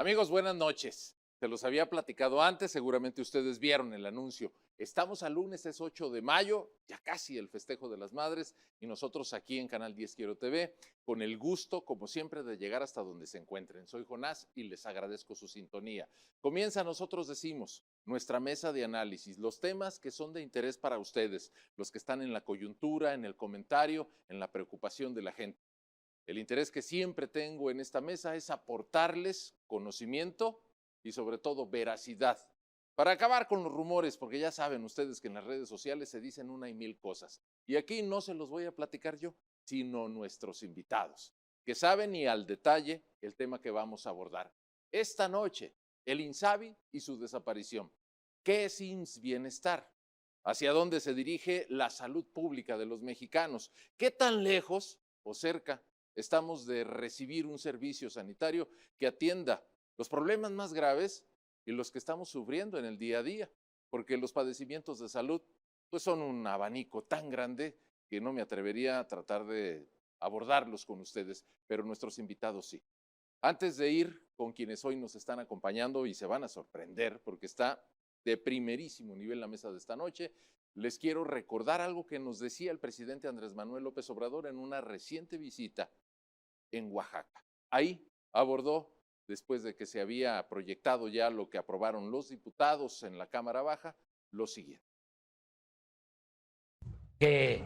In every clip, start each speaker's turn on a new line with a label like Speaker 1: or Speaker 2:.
Speaker 1: Amigos, buenas noches. Se los había platicado antes, seguramente ustedes vieron el anuncio. Estamos al lunes, es 8 de mayo, ya casi el festejo de las madres, y nosotros aquí en Canal 10 Quiero TV, con el gusto, como siempre, de llegar hasta donde se encuentren. Soy Jonás y les agradezco su sintonía. Comienza, nosotros decimos, nuestra mesa de análisis, los temas que son de interés para ustedes, los que están en la coyuntura, en el comentario, en la preocupación de la gente. El interés que siempre tengo en esta mesa es aportarles conocimiento y sobre todo veracidad para acabar con los rumores, porque ya saben ustedes que en las redes sociales se dicen una y mil cosas. Y aquí no se los voy a platicar yo, sino nuestros invitados, que saben y al detalle el tema que vamos a abordar. Esta noche, el INSABI y su desaparición. ¿Qué es IMSS Bienestar? ¿Hacia dónde se dirige la salud pública de los mexicanos? ¿Qué tan lejos o cerca estamos de recibir un servicio sanitario que atienda los problemas más graves y los que estamos sufriendo en el día a día? Porque los padecimientos de salud pues son un abanico tan grande que no me atrevería a tratar de abordarlos con ustedes, pero nuestros invitados sí. Antes de ir con quienes hoy nos están acompañando y se van a sorprender porque está de primerísimo nivel la mesa de esta noche, les quiero recordar algo que nos decía el presidente Andrés Manuel López Obrador en una reciente visita en Oaxaca. Ahí abordó, después de que se había proyectado ya lo que aprobaron los diputados en la Cámara Baja, lo siguiente.
Speaker 2: Que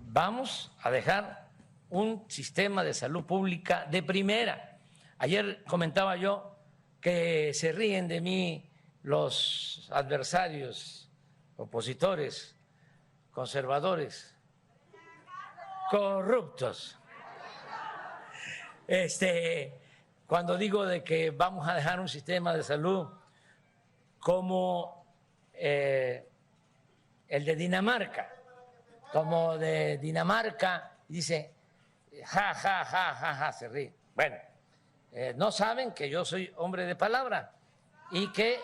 Speaker 2: vamos a dejar un sistema de salud pública de primera. Ayer comentaba yo que se ríen de mí los adversarios, opositores, conservadores, corruptos. Cuando digo de que vamos a dejar un sistema de salud como el de Dinamarca, dice, ja, ja, ja, ja, ja, se ríe. Bueno, no saben que yo soy hombre de palabra y que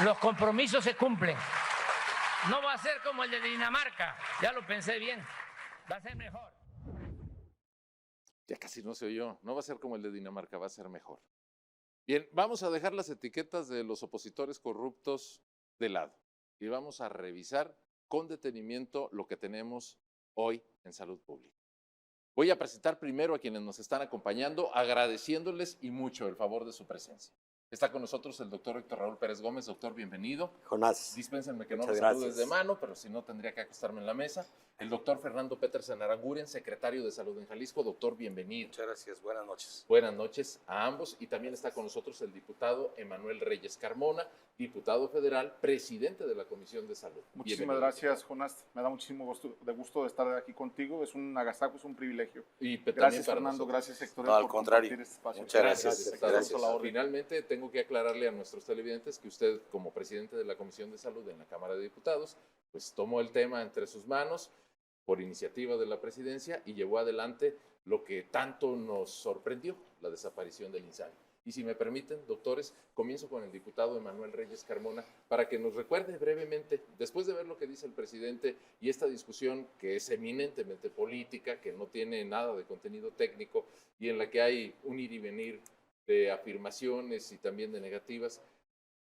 Speaker 2: los compromisos se cumplen. No va a ser como el de Dinamarca, ya lo pensé bien, va a ser mejor.
Speaker 1: Ya casi no se oyó, no va a ser como el de Dinamarca, va a ser mejor. Bien, vamos a dejar las etiquetas de los opositores corruptos de lado y vamos a revisar con detenimiento lo que tenemos hoy en salud pública. Voy a presentar primero a quienes nos están acompañando, agradeciéndoles y mucho el favor de su presencia. Está con nosotros el doctor Héctor Raúl Pérez Gómez. Doctor, bienvenido.
Speaker 3: Jonás.
Speaker 1: Dispénsenme que no lo saludes de mano, pero si no tendría que acostarme en la mesa. El doctor Fernando Petersen Aranguren, secretario de Salud en Jalisco. Doctor, bienvenido.
Speaker 3: Muchas gracias, buenas noches.
Speaker 1: Buenas noches a ambos. Y también está con nosotros el diputado Emanuel Reyes Carmona, diputado federal, presidente de la Comisión de Salud.
Speaker 4: Muchísimas gracias, Jonás. Me da muchísimo gusto de estar aquí contigo. Es un agasajo, es un privilegio.
Speaker 1: Y
Speaker 4: gracias, Fernando. Gracias, Héctor.
Speaker 3: No, al contrario.
Speaker 4: Este espacio.
Speaker 3: Muchas gracias.
Speaker 1: Gracias. Finalmente, tengo que aclararle a nuestros televidentes que usted, como presidente de la Comisión de Salud en la Cámara de Diputados, pues tomó el tema entre sus manos por iniciativa de la presidencia y llevó adelante lo que tanto nos sorprendió, la desaparición del INSABI. Y si me permiten, doctores, comienzo con el diputado Emanuel Reyes Carmona para que nos recuerde brevemente, después de ver lo que dice el presidente y esta discusión que es eminentemente política, que no tiene nada de contenido técnico y en la que hay un ir y venir de afirmaciones y también de negativas.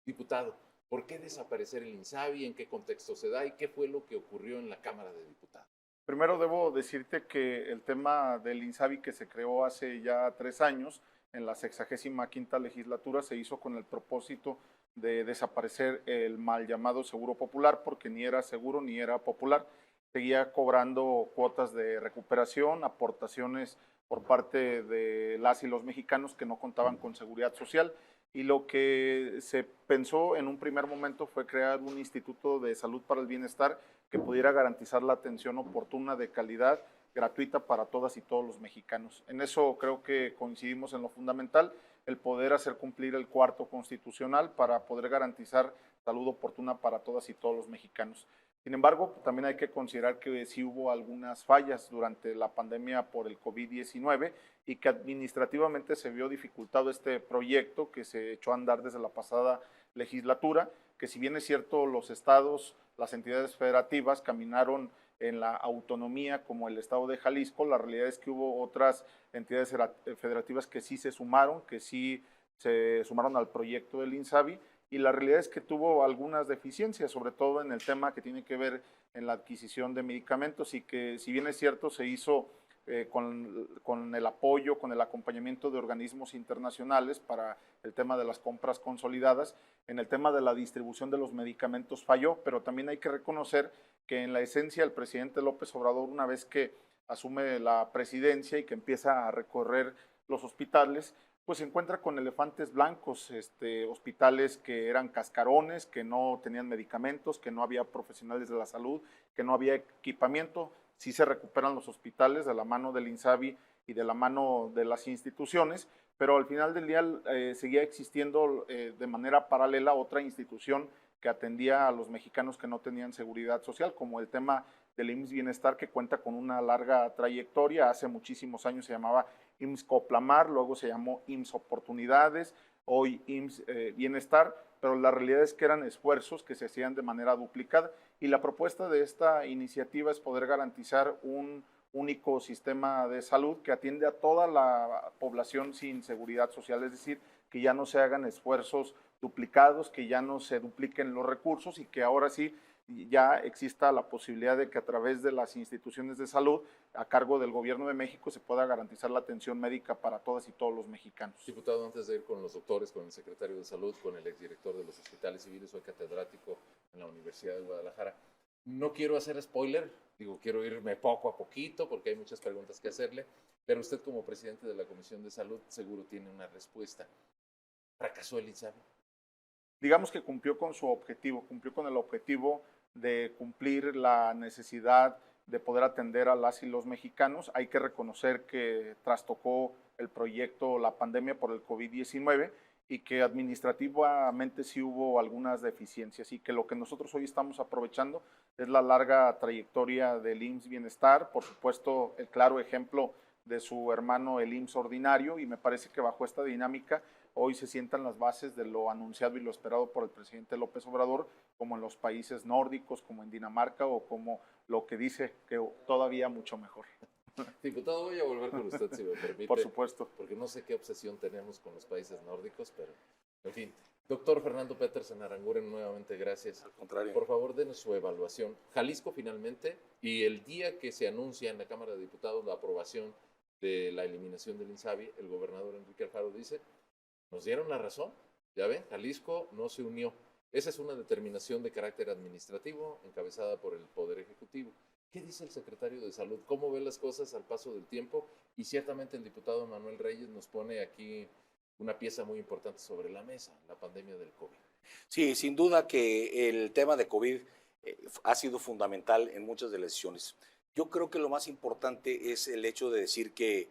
Speaker 1: Diputado, ¿por qué desaparecer el INSABI? ¿En qué contexto se da? ¿Y qué fue lo que ocurrió en la Cámara de Diputados?
Speaker 4: Primero debo decirte que el tema del INSABI, que se creó hace ya 3 años, en la 65ª legislatura, se hizo con el propósito de desaparecer el mal llamado Seguro Popular, porque ni era seguro ni era popular. Seguía cobrando cuotas de recuperación, aportaciones por parte de las y los mexicanos que no contaban con seguridad social. Y lo que se pensó en un primer momento fue crear un instituto de salud para el bienestar que pudiera garantizar la atención oportuna, de calidad, gratuita para todas y todos los mexicanos. En eso creo que coincidimos en lo fundamental, el poder hacer cumplir el 4º constitucional para poder garantizar salud oportuna para todas y todos los mexicanos. Sin embargo, también hay que considerar que sí hubo algunas fallas durante la pandemia por el COVID-19 y que administrativamente se vio dificultado este proyecto que se echó a andar desde la pasada legislatura, que si bien es cierto los estados, las entidades federativas caminaron en la autonomía como el Estado de Jalisco. La realidad es que hubo otras entidades federativas que sí se sumaron, que sí se sumaron al proyecto del INSABI, y la realidad es que tuvo algunas deficiencias, sobre todo en el tema que tiene que ver en la adquisición de medicamentos, y que, si bien es cierto, se hizo con el apoyo, con el acompañamiento de organismos internacionales para el tema de las compras consolidadas. En el tema de la distribución de los medicamentos falló, pero también hay que reconocer que en la esencia el presidente López Obrador, una vez que asume la presidencia y que empieza a recorrer los hospitales, pues se encuentra con elefantes blancos, hospitales que eran cascarones, que no tenían medicamentos, que no había profesionales de la salud, que no había equipamiento. Sí se recuperan los hospitales de la mano del INSABI y de la mano de las instituciones, pero al final del día seguía existiendo de manera paralela otra institución que atendía a los mexicanos que no tenían seguridad social, como el tema del IMSS Bienestar, que cuenta con una larga trayectoria. Hace muchísimos años se llamaba IMSS Coplamar, luego se llamó IMSS Oportunidades, hoy IMSS Bienestar, pero la realidad es que eran esfuerzos que se hacían de manera duplicada, y la propuesta de esta iniciativa es poder garantizar un único sistema de salud que atiende a toda la población sin seguridad social, es decir, que ya no se hagan esfuerzos duplicados, que ya no se dupliquen los recursos, y que ahora sí ya exista la posibilidad de que a través de las instituciones de salud a cargo del Gobierno de México se pueda garantizar la atención médica para todas y todos los mexicanos.
Speaker 1: Diputado, antes de ir con los doctores, con el secretario de Salud, con el exdirector de los hospitales civiles, soy catedrático en la Universidad de Guadalajara. No quiero hacer spoiler, quiero irme poco a poquito porque hay muchas preguntas que hacerle, pero usted, como presidente de la Comisión de Salud, seguro tiene una respuesta. ¿Fracasó el INSABI?
Speaker 4: Digamos que cumplió con su objetivo, cumplió con el objetivo de cumplir la necesidad de poder atender a las y los mexicanos. Hay que reconocer que trastocó el proyecto la pandemia por el COVID-19 y que administrativamente sí hubo algunas deficiencias, y que lo que nosotros hoy estamos aprovechando es la larga trayectoria del IMSS Bienestar, por supuesto el claro ejemplo de su hermano el IMSS Ordinario, y me parece que bajo esta dinámica hoy se sientan las bases de lo anunciado y lo esperado por el presidente López Obrador, como en los países nórdicos, como en Dinamarca, o como lo que dice que todavía mucho mejor.
Speaker 1: Diputado, voy a volver con usted, si me permite.
Speaker 4: Por supuesto.
Speaker 1: Porque no sé qué obsesión tenemos con los países nórdicos, pero en fin. Doctor Fernando Petersen Aranguren, nuevamente gracias.
Speaker 3: Al contrario.
Speaker 1: Por favor, denos su evaluación. Jalisco finalmente, y el día que se anuncia en la Cámara de Diputados la aprobación de la eliminación del INSABI, el gobernador Enrique Alfaro dice: nos dieron la razón, ya ven, Jalisco no se unió. Esa es una determinación de carácter administrativo encabezada por el Poder Ejecutivo. ¿Qué dice el secretario de Salud? ¿Cómo ve las cosas al paso del tiempo? Y ciertamente el diputado Manuel Reyes nos pone aquí una pieza muy importante sobre la mesa, la pandemia del COVID.
Speaker 3: Sí, sin duda que el tema de COVID ha sido fundamental en muchas de las decisiones. Yo creo que lo más importante es el hecho de decir que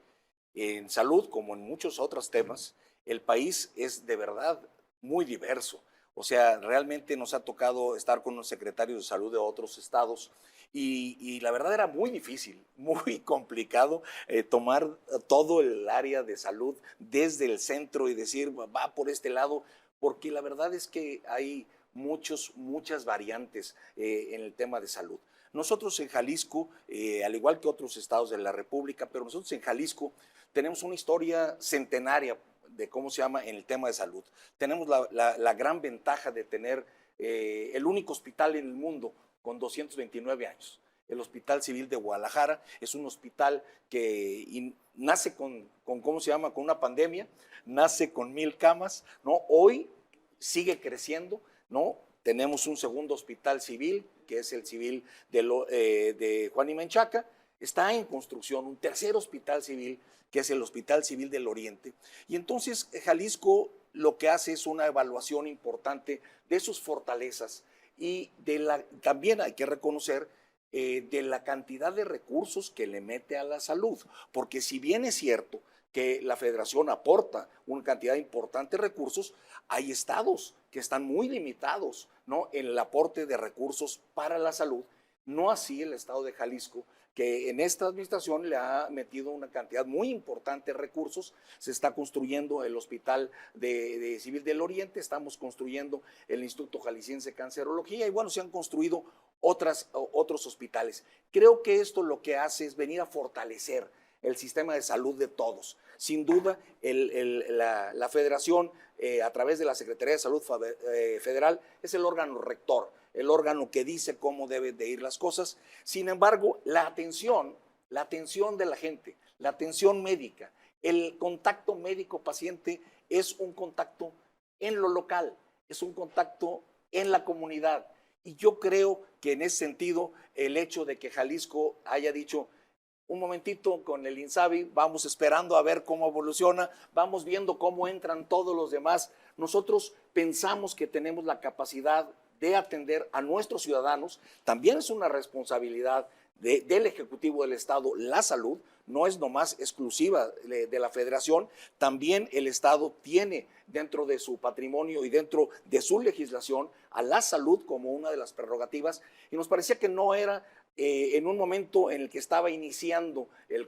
Speaker 3: en salud, como en muchos otros temas, el país es de verdad muy diverso. O sea, realmente nos ha tocado estar con los secretarios de salud de otros estados y la verdad era muy difícil, muy complicado tomar todo el área de salud desde el centro y decir, va por este lado, porque la verdad es que hay muchas variantes en el tema de salud. Nosotros en Jalisco, al igual que otros estados de la República, pero nosotros en Jalisco tenemos una historia centenaria de cómo se llama en el tema de salud. Tenemos la gran ventaja de tener el único hospital en el mundo con 229 años. El Hospital Civil de Guadalajara es un hospital que nace ¿cómo se llama? Con una pandemia, nace con 1000 camas, ¿no? Hoy sigue creciendo, ¿no? Tenemos un segundo hospital civil, que es el civil de Juan y Menchaca. Está en construcción un tercer hospital civil, que es el Hospital Civil del Oriente. Y entonces Jalisco lo que hace es una evaluación importante de sus fortalezas y también hay que reconocer de la cantidad de recursos que le mete a la salud, porque si bien es cierto que la federación aporta una cantidad importante de recursos, hay estados que están muy limitados, ¿no?, en el aporte de recursos para la salud, No así el estado de Jalisco, que en esta administración le ha metido una cantidad muy importante de recursos. Se está construyendo el Hospital de Civil del Oriente, estamos construyendo el Instituto Jalisciense de Cancerología y bueno, se han construido otros hospitales. Creo que esto lo que hace es venir a fortalecer el sistema de salud de todos. Sin duda, la federación, a través de la Secretaría de Salud Federal, es el órgano rector, el órgano que dice cómo deben de ir las cosas. Sin embargo, la atención de la gente, la atención médica, el contacto médico-paciente es un contacto en lo local, es un contacto en la comunidad. Y yo creo que en ese sentido, el hecho de que Jalisco haya dicho, un momentito con el INSABI, vamos esperando a ver cómo evoluciona, vamos viendo cómo entran todos los demás. Nosotros pensamos que tenemos la capacidad de atender a nuestros ciudadanos. También es una responsabilidad del Ejecutivo del Estado la salud, no es nomás exclusiva de la Federación, también el Estado tiene dentro de su patrimonio y dentro de su legislación a la salud como una de las prerrogativas, y nos parecía que no era en un momento en el que estaba iniciando el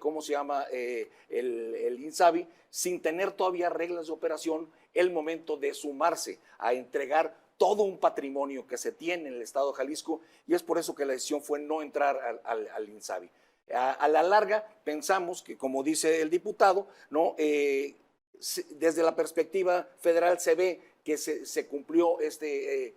Speaker 3: INSABI, sin tener todavía reglas de operación, el momento de sumarse a entregar todo un patrimonio que se tiene en el estado de Jalisco, y es por eso que la decisión fue no entrar al INSABI. A la larga pensamos que, como dice el diputado, ¿no? Desde la perspectiva federal se ve que se cumplió este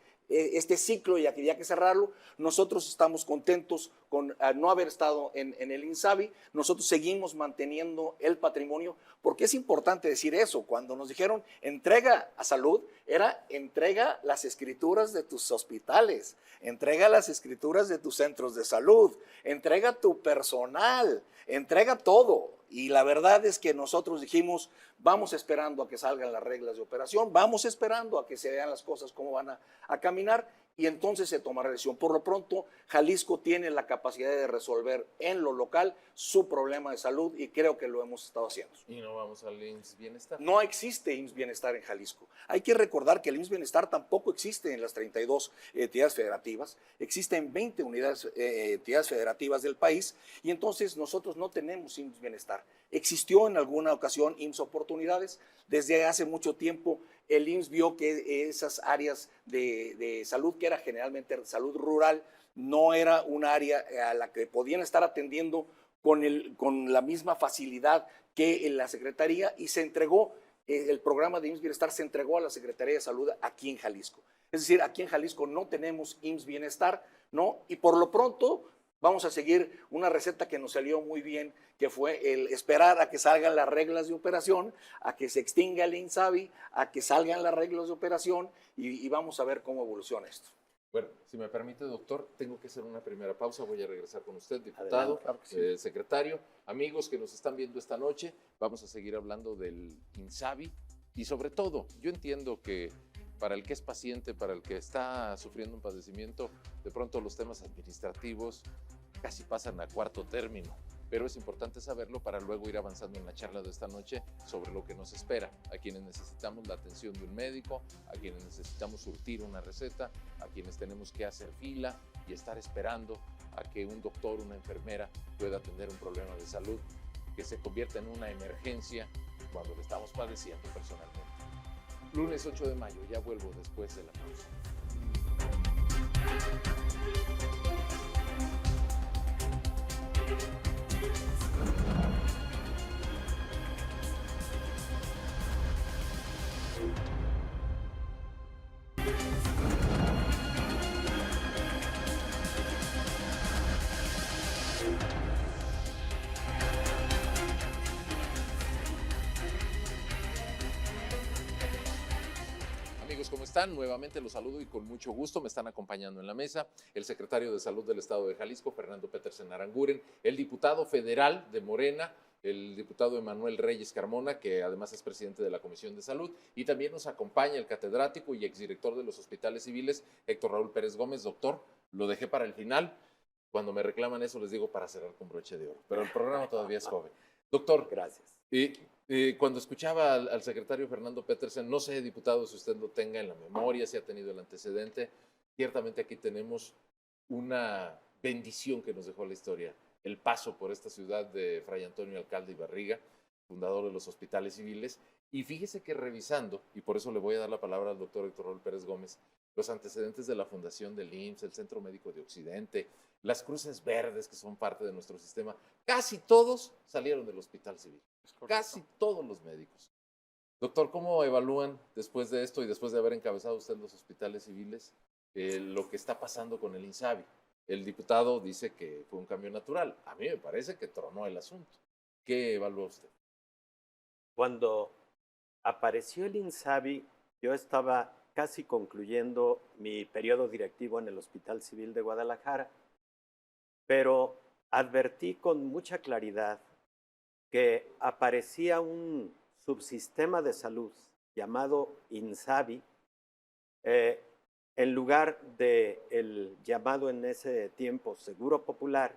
Speaker 3: ciclo y había que cerrarlo. Nosotros estamos contentos con no haber estado en el INSABI. Nosotros seguimos manteniendo el patrimonio, porque es importante decir eso. Cuando nos dijeron entrega a salud, era entrega las escrituras de tus hospitales, entrega las escrituras de tus centros de salud, entrega tu personal, entrega todo. Y la verdad es que nosotros dijimos, vamos esperando a que salgan las reglas de operación, vamos esperando a que se vean las cosas cómo van a caminar, y entonces se tomará la decisión. Por lo pronto, Jalisco tiene la capacidad de resolver en lo local su problema de salud, y creo que lo hemos estado haciendo.
Speaker 1: ¿Y no vamos al IMSS Bienestar?
Speaker 3: No existe IMSS Bienestar en Jalisco. Hay que recordar que el IMSS Bienestar tampoco existe en las 32 entidades federativas, existen 20 entidades federativas del país, y entonces nosotros no tenemos IMSS Bienestar. Existió en alguna ocasión IMSS Oportunidades. Desde hace mucho tiempo el IMSS vio que esas áreas de salud, que era generalmente salud rural, no era un área a la que podían estar atendiendo con la misma facilidad que en la Secretaría, y se entregó, el programa de IMSS Bienestar se entregó a la Secretaría de Salud aquí en Jalisco. Es decir, aquí en Jalisco no tenemos IMSS Bienestar, ¿no? Y por lo pronto vamos a seguir una receta que nos salió muy bien, que fue el esperar a que salgan las reglas de operación, a que se extinga el INSABI, a que salgan las reglas de operación, y vamos a ver cómo evoluciona esto.
Speaker 1: Bueno, si me permite, doctor, tengo que hacer una primera pausa. Voy a regresar con usted, diputado,
Speaker 3: Adelante, claro que sí.
Speaker 1: secretario. Amigos que nos están viendo esta noche, vamos a seguir hablando del INSABI, y sobre todo, yo entiendo que para el que es paciente, para el que está sufriendo un padecimiento, de pronto los temas administrativos casi pasan a cuarto término, pero es importante saberlo para luego ir avanzando en la charla de esta noche sobre lo que nos espera, a quienes necesitamos la atención de un médico, a quienes necesitamos surtir una receta, a quienes tenemos que hacer fila y estar esperando a que un doctor, una enfermera pueda atender un problema de salud que se convierta en una emergencia cuando lo estamos padeciendo personalmente. Lunes 8 de mayo, ya vuelvo después de la pausa. ¿Cómo están? Nuevamente los saludo y con mucho gusto me están acompañando en la mesa el secretario de Salud del Estado de Jalisco, Fernando Petersen Aranguren, el diputado federal de Morena, el diputado Emanuel Reyes Carmona, que además es presidente de la Comisión de Salud, y también nos acompaña el catedrático y exdirector de los hospitales civiles, Héctor Raúl Pérez Gómez. Doctor, lo dejé para el final. Cuando me reclaman eso les digo para cerrar con broche de oro, pero el programa todavía es joven. Doctor,
Speaker 3: gracias.
Speaker 1: Cuando escuchaba al secretario Fernando Petersen, no sé, diputado, si usted lo tenga en la memoria, si ha tenido el antecedente, ciertamente aquí tenemos una bendición que nos dejó la historia, el paso por esta ciudad de Fray Antonio Alcalde y Barriga, fundador de los hospitales civiles. Y fíjese que revisando, y por eso le voy a dar la palabra al doctor Héctor Raúl Pérez Gómez, los antecedentes de la fundación del IMSS, el Centro Médico de Occidente, las Cruces Verdes que son parte de nuestro sistema, casi todos salieron del hospital civil, casi todos los médicos. Doctor, ¿cómo evalúan después de esto y después de haber encabezado usted los hospitales civiles lo que está pasando con el INSABI? El diputado dice que fue un cambio natural. A mí me parece que tronó el asunto. ¿Qué evalúa usted?
Speaker 5: Cuando apareció el INSABI, yo estaba casi concluyendo mi periodo directivo en el Hospital Civil de Guadalajara, pero advertí con mucha claridad que aparecía un subsistema de salud llamado INSABI en lugar del llamado en ese tiempo Seguro Popular,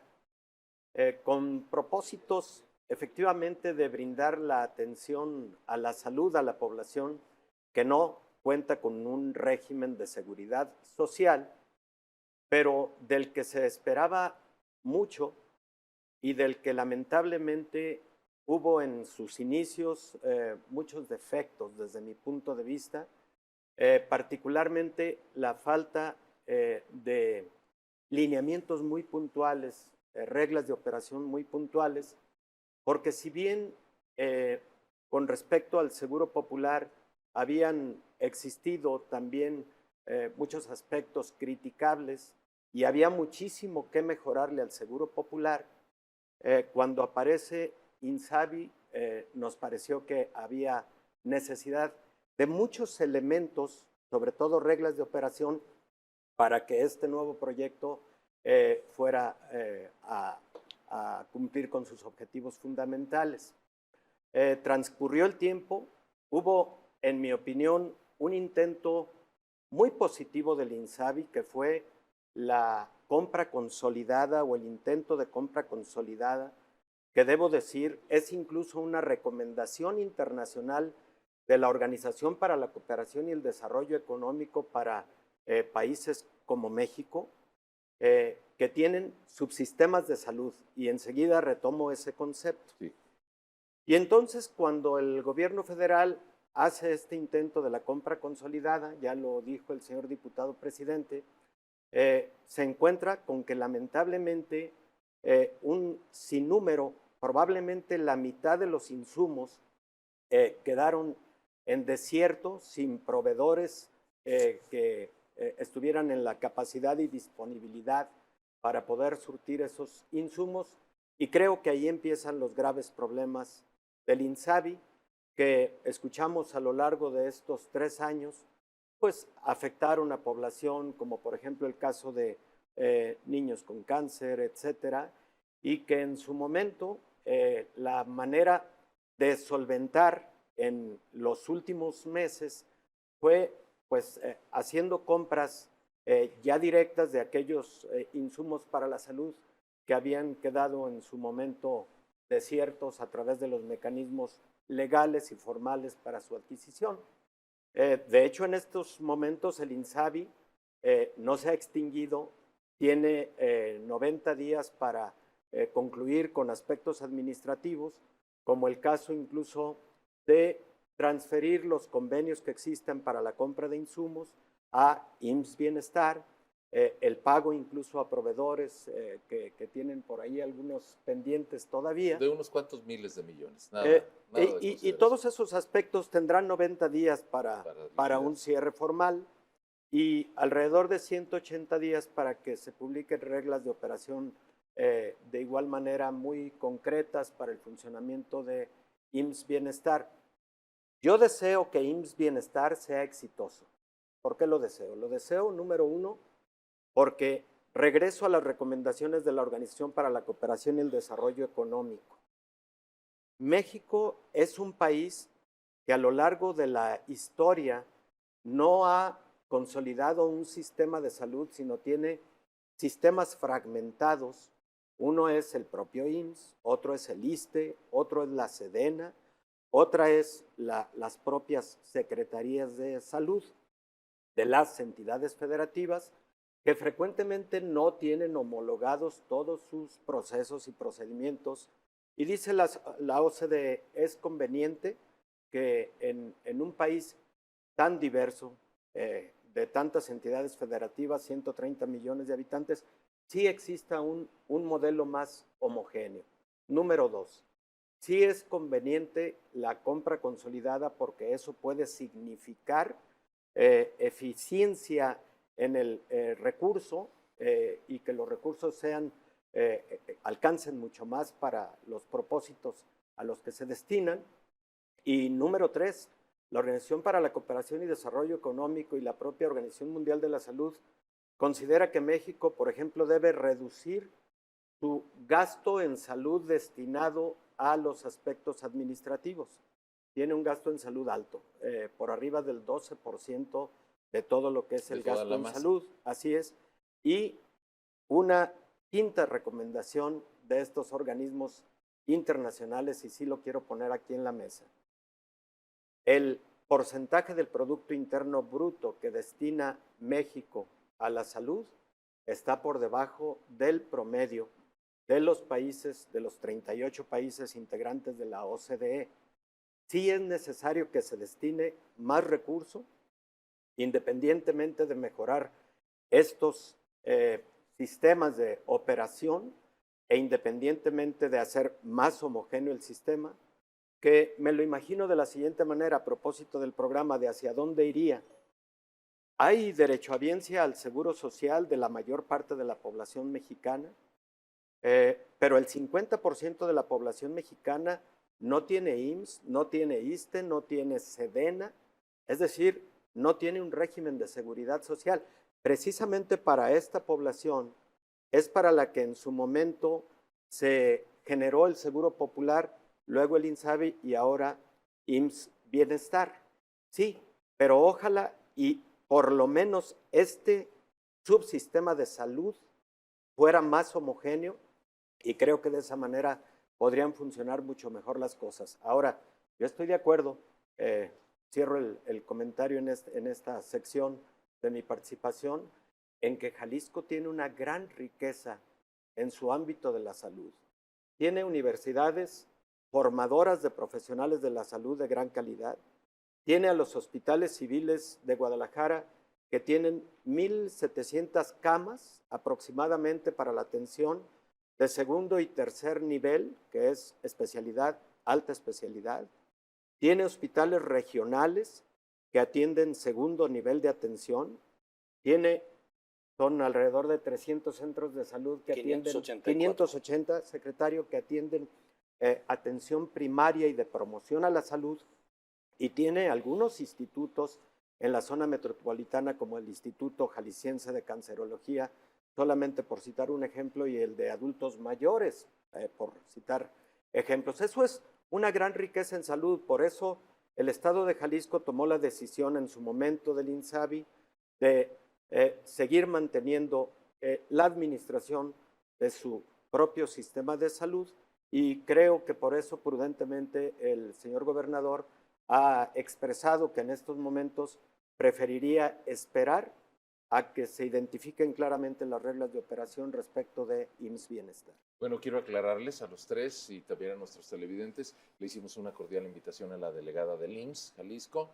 Speaker 5: con propósitos efectivamente de brindar la atención a la salud a la población que no cuenta con un régimen de seguridad social, pero del que se esperaba mucho y del que lamentablemente hubo en sus inicios muchos defectos desde mi punto de vista, particularmente la falta de lineamientos muy puntuales, reglas de operación muy puntuales, porque si bien con respecto al Seguro Popular habían existido también muchos aspectos criticables y había muchísimo que mejorarle al Seguro Popular, cuando aparece INSABI nos pareció que había necesidad de muchos elementos, sobre todo reglas de operación, para que este nuevo proyecto fuera a cumplir con sus objetivos fundamentales. Transcurrió el tiempo, hubo, en mi opinión, un intento muy positivo del INSABI, que fue la compra consolidada o el intento de compra consolidada, que debo decir es incluso una recomendación internacional de la Organización para la Cooperación y el Desarrollo Económico para países como México, que tienen subsistemas de salud, y enseguida retomo ese concepto. Sí. Y entonces cuando el gobierno federal hace este intento de la compra consolidada, ya lo dijo el señor diputado presidente, se encuentra con que lamentablemente un sinnúmero, probablemente la mitad de los insumos quedaron en desierto, sin proveedores que estuvieran en la capacidad y disponibilidad para poder surtir esos insumos, y creo que ahí empiezan los graves problemas del INSABI, que escuchamos a lo largo de estos 3 años, pues afectaron a población, como por ejemplo el caso de niños con cáncer, etcétera, y que en su momento la manera de solventar en los últimos meses fue pues haciendo compras ya directas de aquellos insumos para la salud que habían quedado en su momento desiertos a través de los mecanismos legales y formales para su adquisición. De hecho, en estos momentos el INSABI no se ha extinguido, tiene 90 días para concluir con aspectos administrativos, como el caso incluso de transferir los convenios que existen para la compra de insumos a IMSS Bienestar, el pago incluso a proveedores que tienen por ahí algunos pendientes todavía.
Speaker 1: De unos cuantos miles de millones. Nada
Speaker 5: y todos esos aspectos tendrán 90 días para un cierre formal y alrededor de 180 días para que se publiquen reglas de operación de igual manera muy concretas para el funcionamiento de IMSS Bienestar. Yo deseo que IMSS Bienestar sea exitoso. ¿Por qué lo deseo? Lo deseo, número uno, porque regreso a las recomendaciones de la Organización para la Cooperación y el Desarrollo Económico. México es un país que a lo largo de la historia no ha consolidado un sistema de salud, sino tiene sistemas fragmentados. Uno es el propio IMSS, otro es el ISSSTE, otro es la SEDENA, otra es las propias secretarías de salud de las entidades federativas, que frecuentemente no tienen homologados todos sus procesos y procedimientos. Y dice la OCDE, es conveniente que en un país tan diverso, de tantas entidades federativas, 130 millones de habitantes, sí exista un modelo más homogéneo. Número 2, sí es conveniente la compra consolidada porque eso puede significar eficiencia en el recurso y que los recursos alcancen mucho más para los propósitos a los que se destinan. Y número 3, la Organización para la Cooperación y Desarrollo Económico y la propia Organización Mundial de la Salud considera que México, por ejemplo, debe reducir su gasto en salud destinado a los aspectos administrativos. Tiene un gasto en salud alto, por arriba del 12% de todo lo que es el gasto en salud. Así es. Y una quinta recomendación de estos organismos internacionales, y sí lo quiero poner aquí en la mesa. El porcentaje del Producto Interno Bruto que destina México a la salud está por debajo del promedio de los países, de los 38 países integrantes de la OCDE. Sí es necesario que se destine más recurso, independientemente de mejorar estos sistemas de operación e independientemente de hacer más homogéneo el sistema, que me lo imagino de la siguiente manera, a propósito del programa de hacia dónde iría. Hay derechohabiencia al seguro social de la mayor parte de la población mexicana, pero el 50% de la población mexicana no tiene IMSS, no tiene ISSSTE, no tiene SEDENA, es decir, no tiene un régimen de seguridad social. Precisamente para esta población es para la que en su momento se generó el Seguro Popular, luego el INSABI y ahora IMSS Bienestar. Sí, pero ojalá y por lo menos este subsistema de salud fuera más homogéneo y creo que de esa manera podrían funcionar mucho mejor las cosas. Ahora, yo estoy de acuerdo, cierro el comentario en esta sección de mi participación, en que Jalisco tiene una gran riqueza en su ámbito de la salud. Tiene universidades formadoras de profesionales de la salud de gran calidad. Tiene a los hospitales civiles de Guadalajara que tienen 1,700 camas aproximadamente para la atención de segundo y tercer nivel, que es especialidad, alta especialidad. Tiene hospitales regionales que atienden segundo nivel de atención. Son alrededor de 300 centros de salud que atienden, 580, secretario, que atienden atención primaria y de promoción a la salud. Y tiene algunos institutos en la zona metropolitana, como el Instituto Jalisciense de Cancerología, solamente por citar un ejemplo, y el de adultos mayores, por citar ejemplos. Eso es una gran riqueza en salud. Por eso el Estado de Jalisco tomó la decisión en su momento del INSABI de seguir manteniendo la administración de su propio sistema de salud, y creo que por eso prudentemente el señor gobernador ha expresado que en estos momentos preferiría esperar a que se identifiquen claramente las reglas de operación respecto de IMSS Bienestar.
Speaker 1: Bueno, quiero aclararles a los tres y también a nuestros televidentes, le hicimos una cordial invitación a la delegada del IMSS, Jalisco,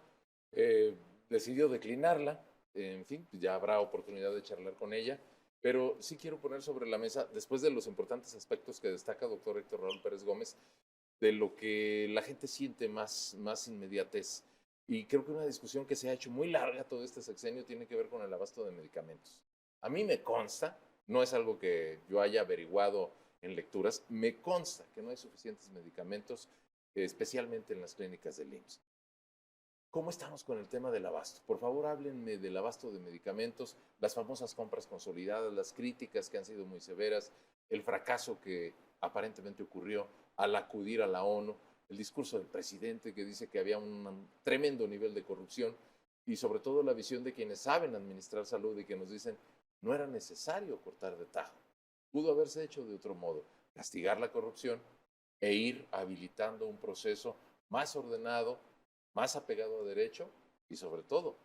Speaker 1: decidió declinarla, en fin, ya habrá oportunidad de charlar con ella, pero sí quiero poner sobre la mesa, después de los importantes aspectos que destaca doctor Héctor Raúl Pérez Gómez, de lo que la gente siente más inmediatez. Y creo que una discusión que se ha hecho muy larga todo este sexenio tiene que ver con el abasto de medicamentos. A mí me consta, no es algo que yo haya averiguado en lecturas, me consta que no hay suficientes medicamentos, especialmente en las clínicas del IMSS. ¿Cómo estamos con el tema del abasto? Por favor, háblenme del abasto de medicamentos, las famosas compras consolidadas, las críticas que han sido muy severas, el fracaso que aparentemente ocurrió al acudir a la ONU, el discurso del presidente que dice que había un tremendo nivel de corrupción y sobre todo la visión de quienes saben administrar salud y que nos dicen no era necesario cortar de tajo. Pudo haberse hecho de otro modo, castigar la corrupción e ir habilitando un proceso más ordenado, más apegado a derecho y sobre todo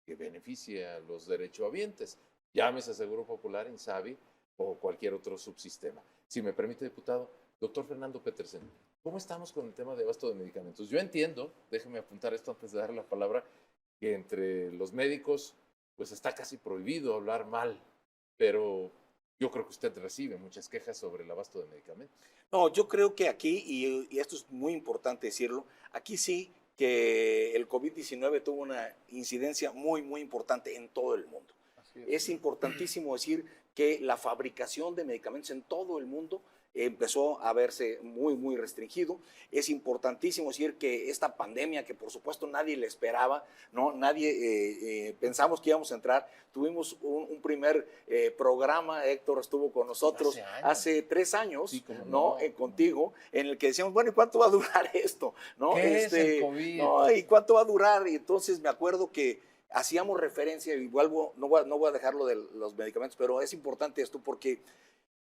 Speaker 1: que beneficie a los derechohabientes. Llámese Seguro Popular, INSABI o cualquier otro subsistema. Si me permite, diputado, doctor Fernando Petersen, ¿cómo estamos con el tema de abasto de medicamentos? Yo entiendo, déjeme apuntar esto antes de darle la palabra, que entre los médicos pues está casi prohibido hablar mal, pero yo creo que usted recibe muchas quejas sobre el abasto de medicamentos.
Speaker 3: No, yo creo que aquí, y esto es muy importante decirlo, aquí sí que el COVID-19 tuvo una incidencia muy, muy importante en todo el mundo. Es importantísimo decir que la fabricación de medicamentos en todo el mundo empezó a verse muy, muy restringido. Es importantísimo decir que esta pandemia, que por supuesto nadie le esperaba, ¿no? Nadie pensamos que íbamos a entrar. Tuvimos un primer programa, Héctor estuvo con nosotros hace 3 años, sí, ¿no? Contigo, en el que decíamos, bueno, ¿y cuánto va a durar esto? ¿No?
Speaker 1: ¿Qué es el COVID?
Speaker 3: ¿No? ¿Y cuánto va a durar? Y entonces me acuerdo que hacíamos referencia, y vuelvo, no voy a dejarlo de los medicamentos, pero es importante esto porque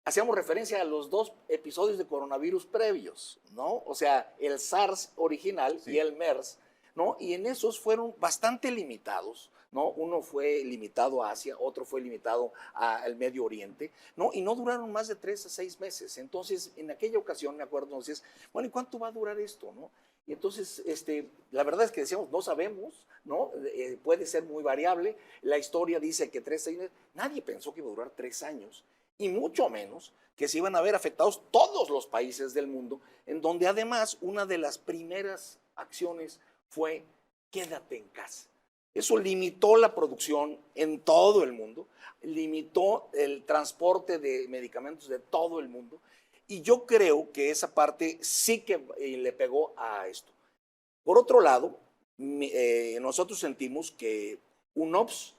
Speaker 3: hacíamos referencia a los 2 episodios de coronavirus previos, ¿no? O sea, el SARS original, sí, y el MERS, ¿no? Y en esos fueron bastante limitados, ¿no? Uno fue limitado a Asia, otro fue limitado al Medio Oriente, ¿no? Y no duraron más de 3 a 6 meses. Entonces, en aquella ocasión, me acuerdo, nos decías, bueno, ¿y cuánto va a durar esto, no? Y entonces, la verdad es que decíamos, no sabemos, ¿no? Puede ser muy variable. La historia dice que 3 años, nadie pensó que iba a durar 3 años. Y mucho menos que se iban a ver afectados todos los países del mundo, en donde además una de las primeras acciones fue quédate en casa. Eso limitó la producción en todo el mundo, limitó el transporte de medicamentos de todo el mundo, y yo creo que esa parte sí que le pegó a esto. Por otro lado, nosotros sentimos que UNOPS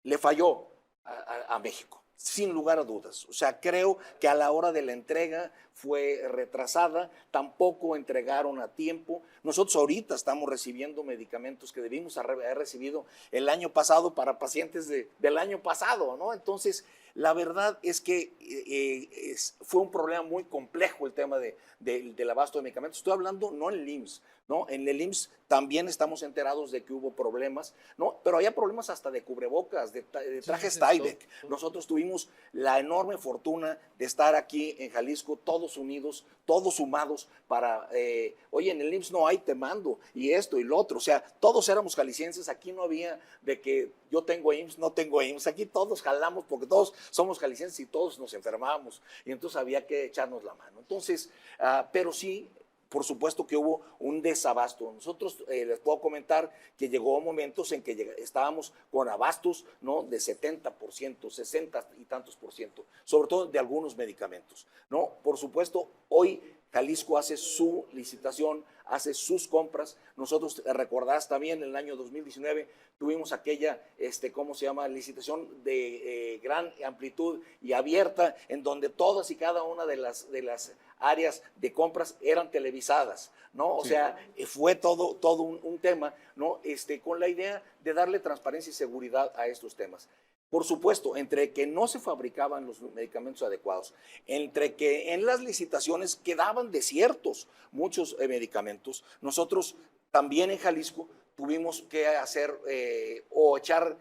Speaker 3: le falló a México, sin lugar a dudas. O sea, creo que a la hora de la entrega fue retrasada, tampoco entregaron a tiempo. Nosotros ahorita estamos recibiendo medicamentos que debimos haber recibido el año pasado para pacientes del año pasado, ¿no? Entonces, la verdad es que fue un problema muy complejo el tema del abasto de medicamentos. Estoy hablando no en el IMSS, ¿no? En el IMSS también estamos enterados de que hubo problemas, ¿no? Pero había problemas hasta de cubrebocas, de trajes Tyvek. Nosotros tuvimos la enorme fortuna de estar aquí en Jalisco, todos unidos, todos sumados para, oye, en el IMSS no hay, te mando, y esto y lo otro. O sea, todos éramos jaliscienses, aquí no había de que yo tengo IMSS, no tengo IMSS, aquí todos jalamos porque todos somos jaliscienses y todos nos enfermamos, y entonces había que echarnos la mano. Entonces, pero sí, por supuesto que hubo un desabasto. Nosotros les puedo comentar que llegó momentos en que estábamos con abastos, ¿no? De 70%, 60 y tantos por ciento, sobre todo de algunos medicamentos, ¿no? Por supuesto, hoy Jalisco hace su licitación, hace sus compras. Nosotros, recordarás también, en el año 2019 tuvimos aquella, ¿cómo se llama? Licitación de gran amplitud y abierta, en donde todas y cada una de las áreas de compras eran televisadas, ¿no? O sea, fue todo un tema, ¿no? Con la idea de darle transparencia y seguridad a estos temas. Por supuesto, entre que no se fabricaban los medicamentos adecuados, entre que en las licitaciones quedaban desiertos muchos medicamentos, nosotros también en Jalisco tuvimos que hacer o echar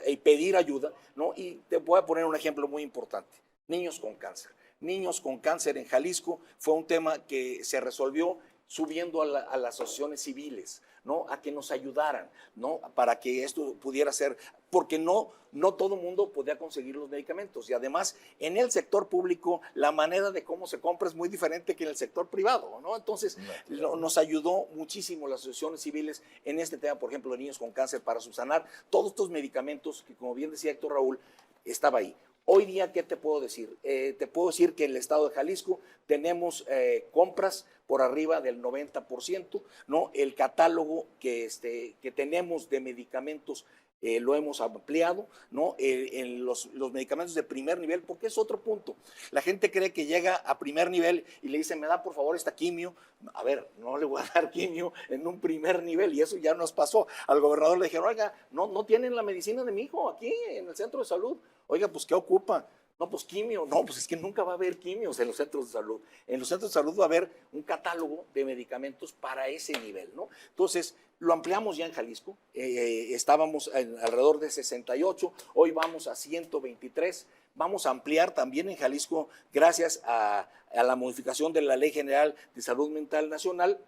Speaker 3: y pedir ayuda, ¿no? Y te voy a poner un ejemplo muy importante: niños con cáncer. Niños con cáncer en Jalisco fue un tema que se resolvió subiendo a las asociaciones civiles, ¿no? A que nos ayudaran, ¿no? Para que esto pudiera ser, porque no todo el mundo podía conseguir los medicamentos, y además en el sector público la manera de cómo se compra es muy diferente que en el sector privado, ¿no? Entonces nos ayudó muchísimo las asociaciones civiles en este tema, por ejemplo, de niños con cáncer, para subsanar todos estos medicamentos que, como bien decía Héctor Raúl, estaba ahí. Hoy día, ¿qué te puedo decir? Te puedo decir que en el estado de Jalisco tenemos compras por arriba del 90%, ¿no? El catálogo que tenemos de medicamentos lo hemos ampliado, ¿no? En los medicamentos de primer nivel, porque es otro punto. La gente cree que llega a primer nivel y le dice, me da por favor esta quimio. A ver, no le voy a dar quimio en un primer nivel, y eso ya nos pasó. Al gobernador le dijeron, oiga, no tienen la medicina de mi hijo aquí en el centro de salud. Oiga, pues ¿qué ocupa? No, pues quimio. No, pues es que nunca va a haber quimios en los centros de salud. En los centros de salud va a haber un catálogo de medicamentos para ese nivel, ¿no? Entonces, Lo ampliamos ya en Jalisco, estábamos alrededor de 68, hoy vamos a 123. Vamos a ampliar también en Jalisco gracias a la modificación de la Ley General de Salud Mental Nacional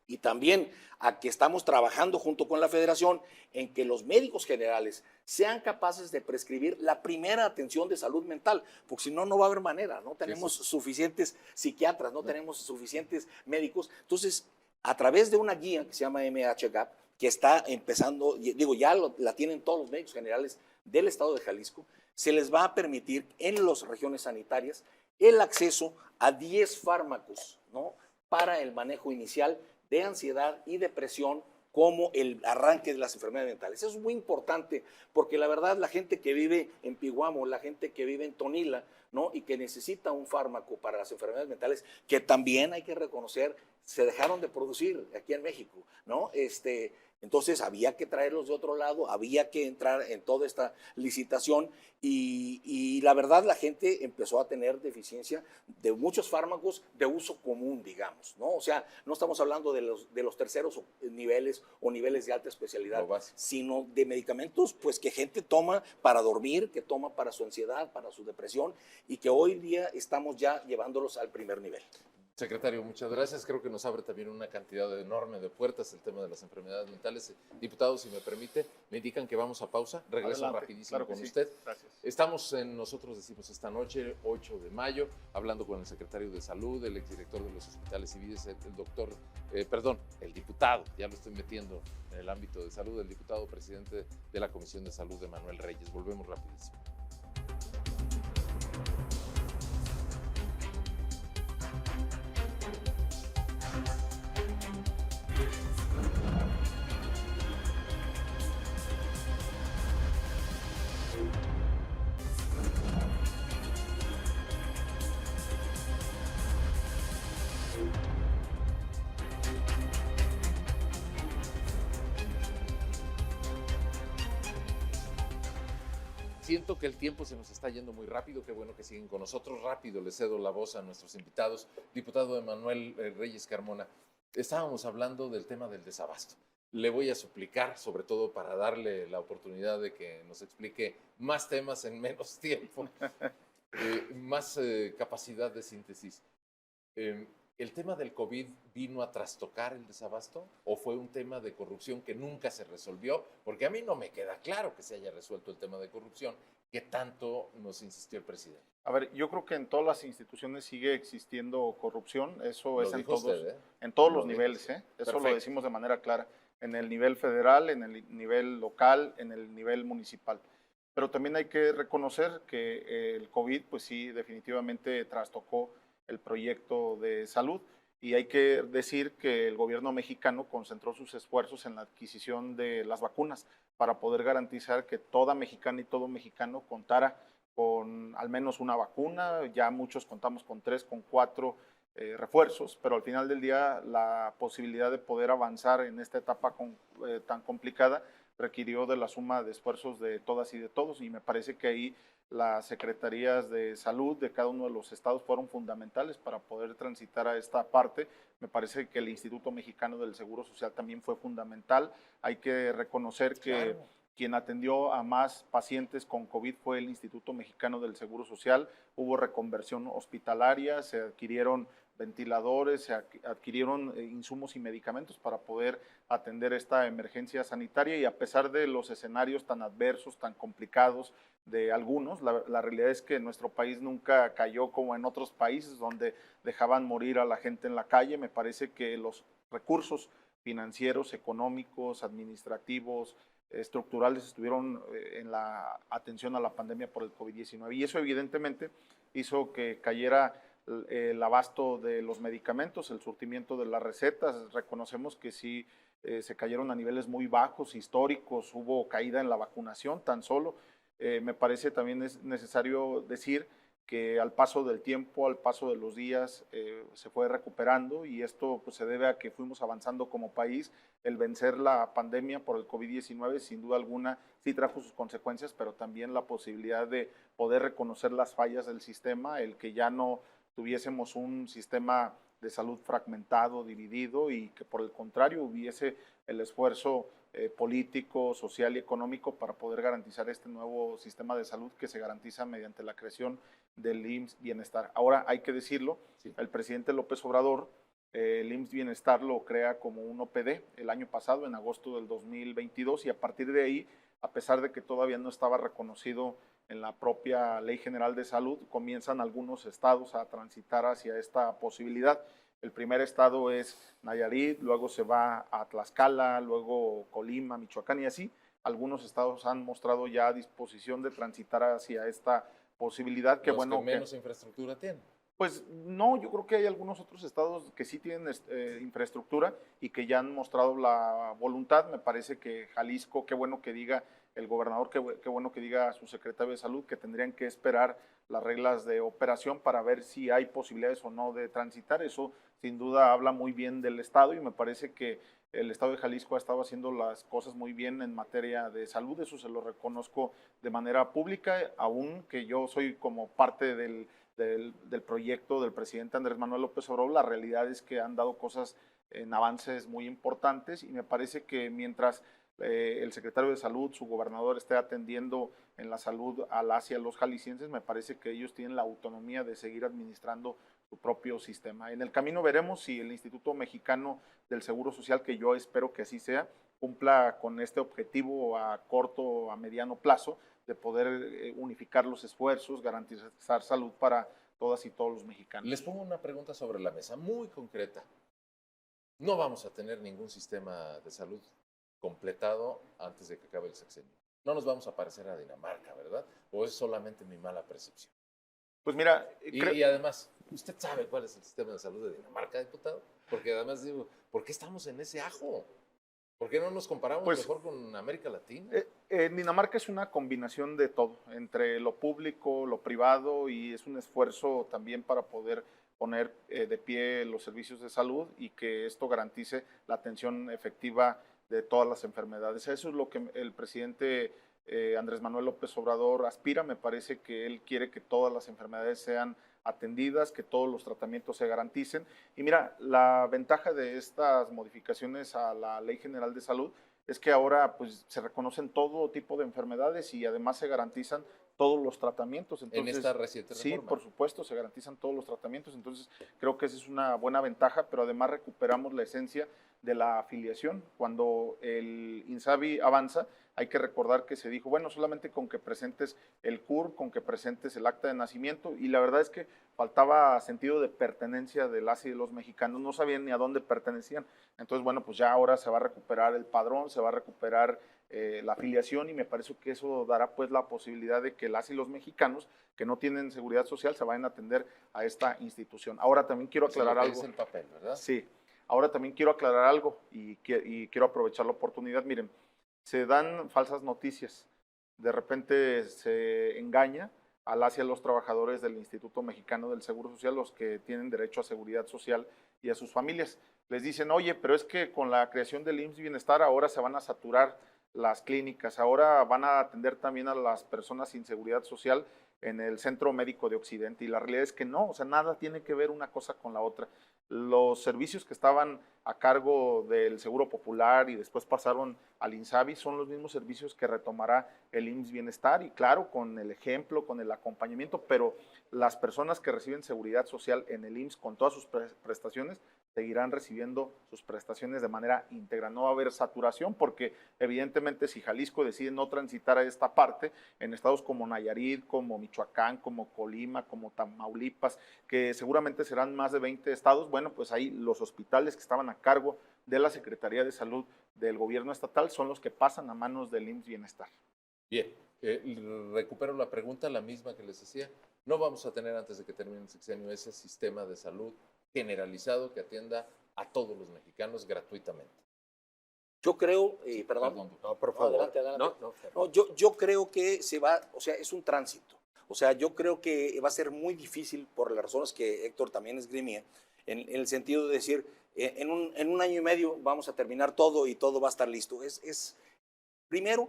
Speaker 3: y también a que estamos trabajando junto con la Federación en que los médicos generales sean capaces de prescribir la primera atención de salud mental, porque si no, no va a haber manera, no tenemos suficientes psiquiatras, no tenemos suficientes médicos. Entonces, a través de una guía que se llama MHGAP, que está empezando, digo, ya la tienen todos los médicos generales del estado de Jalisco, se les va a permitir en las regiones sanitarias el acceso a 10 fármacos, ¿no?, para el manejo inicial de ansiedad y depresión como el arranque de las enfermedades mentales. Eso es muy importante porque la verdad la gente que vive en Piguamo, la gente que vive en Tonila, ¿no?, y que necesita un fármaco para las enfermedades mentales, que también hay que reconocer, se dejaron de producir aquí en México, ¿no? Entonces había que traerlos de otro lado, había que entrar en toda esta licitación y la verdad la gente empezó a tener deficiencia de muchos fármacos de uso común, digamos, ¿no? O sea, no estamos hablando de los terceros niveles o niveles de alta especialidad, sino de medicamentos pues que gente toma para dormir, que toma para su ansiedad, para su depresión y que hoy día estamos ya llevándolos al primer nivel.
Speaker 1: Secretario, muchas gracias. Creo que nos abre también una cantidad enorme de puertas el tema de las enfermedades mentales. Diputado, si me permite, me indican que vamos a pausa. Regreso
Speaker 4: Adelante,
Speaker 1: rapidísimo
Speaker 4: claro
Speaker 1: con
Speaker 4: sí.
Speaker 1: usted.
Speaker 4: Gracias.
Speaker 1: Estamos en Nosotros Decimos esta noche, 8 de mayo, hablando con el secretario de Salud, el exdirector de los hospitales civiles, el diputado, ya lo estoy metiendo en el ámbito de salud, el diputado presidente de la Comisión de Salud, Emanuel Reyes. Volvemos rapidísimo. Siento que el tiempo se nos está yendo muy rápido, qué bueno que siguen con nosotros. Rápido le cedo la voz a nuestros invitados. Diputado Emanuel Reyes Carmona, estábamos hablando del tema del desabasto. Le voy a suplicar, sobre todo para darle la oportunidad de que nos explique más temas en menos tiempo, más capacidad de síntesis. ¿El tema del COVID vino a trastocar el desabasto o fue un tema de corrupción que nunca se resolvió? Porque a mí no me queda claro que se haya resuelto el tema de corrupción que tanto nos insistió el presidente.
Speaker 4: A ver, yo creo que en todas las instituciones sigue existiendo corrupción, eso es en todos, en todos los niveles, ¿eh? Eso lo decimos de manera clara, en el nivel federal, en el nivel local, en el nivel municipal. Pero también hay que reconocer que el COVID, pues sí, definitivamente trastocó el proyecto de salud y hay que decir que el gobierno mexicano concentró sus esfuerzos en la adquisición de las vacunas para poder garantizar que toda mexicana y todo mexicano contara con al menos una vacuna. Ya muchos contamos con 3, con 4 refuerzos, pero al final del día la posibilidad de poder avanzar en esta etapa tan complicada requirió de la suma de esfuerzos de todas y de todos y me parece que ahí las secretarías de salud de cada uno de los estados fueron fundamentales para poder transitar a esta parte. Me parece que el Instituto Mexicano del Seguro Social también fue fundamental. Hay que reconocer que quien atendió a más pacientes con COVID fue el Instituto Mexicano del Seguro Social. Hubo reconversión hospitalaria, se adquirieron ventiladores, se adquirieron insumos y medicamentos para poder atender esta emergencia sanitaria y a pesar de los escenarios tan adversos, tan complicados de algunos, la realidad es que nuestro país nunca cayó como en otros países donde dejaban morir a la gente en la calle. Me parece que los recursos financieros, económicos, administrativos, estructurales estuvieron en la atención a la pandemia por el COVID-19 y eso evidentemente hizo que cayera el abasto de los medicamentos, el surtimiento de las recetas. Reconocemos que sí se cayeron a niveles muy bajos, históricos, hubo caída en la vacunación tan solo. Me parece también es necesario decir que al paso del tiempo, al paso de los días, se fue recuperando y esto pues, se debe a que fuimos avanzando como país. El vencer la pandemia por el COVID-19 sin duda alguna sí trajo sus consecuencias, pero también la posibilidad de poder reconocer las fallas del sistema, el que ya no tuviésemos un sistema de salud fragmentado, dividido, y que por el contrario hubiese el esfuerzo político, social y económico para poder garantizar este nuevo sistema de salud que se garantiza mediante la creación del IMSS Bienestar. Ahora hay que decirlo,
Speaker 1: Sí.
Speaker 4: el presidente López Obrador el IMSS Bienestar lo crea como un OPD el año pasado, en agosto del 2022, y a partir de ahí, a pesar de que todavía no estaba reconocido en la propia Ley General de Salud, comienzan algunos estados a transitar hacia esta posibilidad. El primer estado es Nayarit, luego se va a Tlaxcala, luego Colima, Michoacán y así. Algunos estados han mostrado ya disposición de transitar hacia esta posibilidad. Que
Speaker 1: Los
Speaker 4: bueno
Speaker 1: que menos infraestructura tienen.
Speaker 4: Pues no, yo creo que hay algunos otros estados que sí tienen infraestructura y que ya han mostrado la voluntad. Me parece que Jalisco, qué bueno que diga el gobernador, qué bueno que diga su secretario de salud, que tendrían que esperar las reglas de operación para ver si hay posibilidades o no de transitar. Eso sin duda habla muy bien del estado, y me parece que el estado de Jalisco ha estado haciendo las cosas muy bien en materia de salud. Eso se lo reconozco de manera pública, aún que yo soy como parte del proyecto del presidente Andrés Manuel López Obrador. La realidad es que han dado cosas en avances muy importantes, y me parece que mientras el secretario de Salud, su gobernador, esté atendiendo en la salud hacia los jaliscienses, me parece que ellos tienen la autonomía de seguir administrando su propio sistema. En el camino veremos si el Instituto Mexicano del Seguro Social, que yo espero que así sea, cumpla con este objetivo a corto o a mediano plazo de poder unificar los esfuerzos, garantizar salud para todas y todos los mexicanos.
Speaker 1: Les pongo una pregunta sobre la mesa, muy concreta. No vamos a tener ningún sistema de salud completado antes de que acabe el sexenio. No nos vamos a parecer a Dinamarca, ¿verdad? ¿O es solamente mi mala percepción?
Speaker 4: Pues mira,
Speaker 1: Y además, ¿usted sabe cuál es el sistema de salud de Dinamarca, diputado? Porque además digo, ¿por qué estamos en ese ajo? ¿Por qué no nos comparamos mejor con América Latina?
Speaker 4: Dinamarca es una combinación de todo, entre lo público, lo privado, y es un esfuerzo también para poder poner de pie los servicios de salud y que esto garantice la atención efectiva de todas las enfermedades. Eso es lo que el presidente Andrés Manuel López Obrador aspira. Me parece que él quiere que todas las enfermedades sean atendidas, que todos los tratamientos se garanticen. Y mira, la ventaja de estas modificaciones a la Ley General de Salud es que ahora pues se reconocen todo tipo de enfermedades y además se garantizan todos los tratamientos. Entonces,
Speaker 1: en esta reciente reforma.
Speaker 4: Sí, por supuesto, se garantizan todos los tratamientos. Entonces, creo que esa es una buena ventaja, pero además recuperamos la esencia de la afiliación. Cuando el INSABI avanza, hay que recordar que se dijo, bueno, solamente con que presentes el CUR, con que presentes el acta de nacimiento, y la verdad es que faltaba sentido de pertenencia de las y de los mexicanos, no sabían ni a dónde pertenecían. Entonces, bueno, pues ya ahora se va a recuperar el padrón, se va a recuperar la afiliación, y me parece que eso dará pues la posibilidad de que las y los mexicanos que no tienen seguridad social se vayan a atender a esta institución. Ahora también quiero aclarar algo.
Speaker 1: Es el papel, ¿verdad?
Speaker 4: Sí, ahora también quiero aclarar algo y quiero aprovechar la oportunidad. Miren, se dan falsas noticias, de repente se engaña a las y a los trabajadores del Instituto Mexicano del Seguro Social, los que tienen derecho a seguridad social, y a sus familias. Les dicen, oye, pero es que con la creación del IMSS Bienestar ahora se van a saturar las clínicas, ahora van a atender también a las personas sin seguridad social en el Centro Médico de Occidente, y la realidad es que no, o sea, nada tiene que ver una cosa con la otra. Los servicios que estaban a cargo del Seguro Popular y después pasaron al INSABI son los mismos servicios que retomará el IMSS Bienestar, y claro, con el ejemplo, con el acompañamiento, pero las personas que reciben seguridad social en el IMSS con todas sus prestaciones seguirán recibiendo sus prestaciones de manera íntegra. No va a haber saturación, porque evidentemente si Jalisco decide no transitar a esta parte, en estados como Nayarit, como Michoacán, como Colima, como Tamaulipas, que seguramente serán más de 20 estados, bueno, pues ahí los hospitales que estaban a cargo de la Secretaría de Salud del gobierno estatal son los que pasan a manos del IMSS Bienestar.
Speaker 1: Bien, recupero la pregunta, la misma que les decía. No vamos a tener antes de que termine el sexenio ese sistema de salud generalizado que atienda a todos los mexicanos gratuitamente.
Speaker 3: Yo creo, perdón.
Speaker 5: No, por favor.
Speaker 3: Adelante. No, yo creo que se va, o sea, es un tránsito. O sea, yo creo que va a ser muy difícil por las razones que Héctor también esgrimía, en el sentido de decir, en un año y medio vamos a terminar todo y todo va a estar listo. Primero,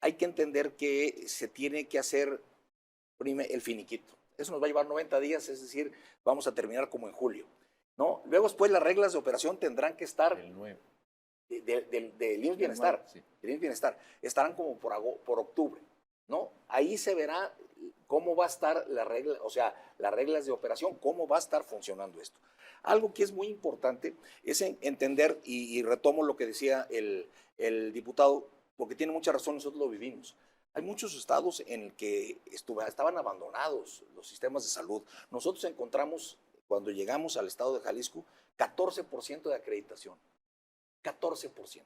Speaker 3: hay que entender que se tiene que hacer el finiquito. Eso nos va a llevar 90 días, es decir, vamos a terminar como en julio. ¿no? Luego después las reglas de operación tendrán que estar
Speaker 1: El 9.
Speaker 3: del IMSS Bienestar,
Speaker 1: Sí.
Speaker 3: del IMSS Bienestar, estarán como por octubre, ¿no? Ahí se verá cómo va a estar la regla, o sea, las reglas de operación, cómo va a estar funcionando esto. Algo que es muy importante es entender, y retomo lo que decía el diputado, porque tiene mucha razón, nosotros lo vivimos. Hay muchos estados en el que estaban abandonados los sistemas de salud. Nosotros encontramos, cuando llegamos al estado de Jalisco, 14% de acreditación. 14%.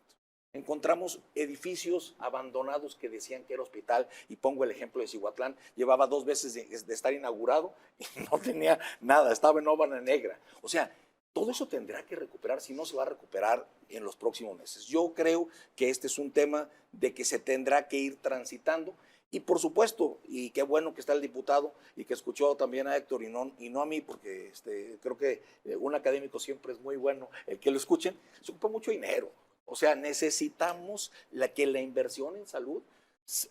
Speaker 3: Encontramos edificios abandonados que decían que era hospital, y pongo el ejemplo de Cihuatlán, llevaba 2 veces de estar inaugurado y no tenía nada, estaba en óvana negra. O sea, todo eso tendrá que recuperar, si no se va a recuperar en los próximos meses. Yo creo que este es un tema de que se tendrá que ir transitando, y por supuesto, y qué bueno que está el diputado y que escuchó también a Héctor y no a mí, porque creo que un académico siempre es muy bueno el que lo escuchen, se ocupa mucho dinero. O sea, necesitamos que la inversión en salud,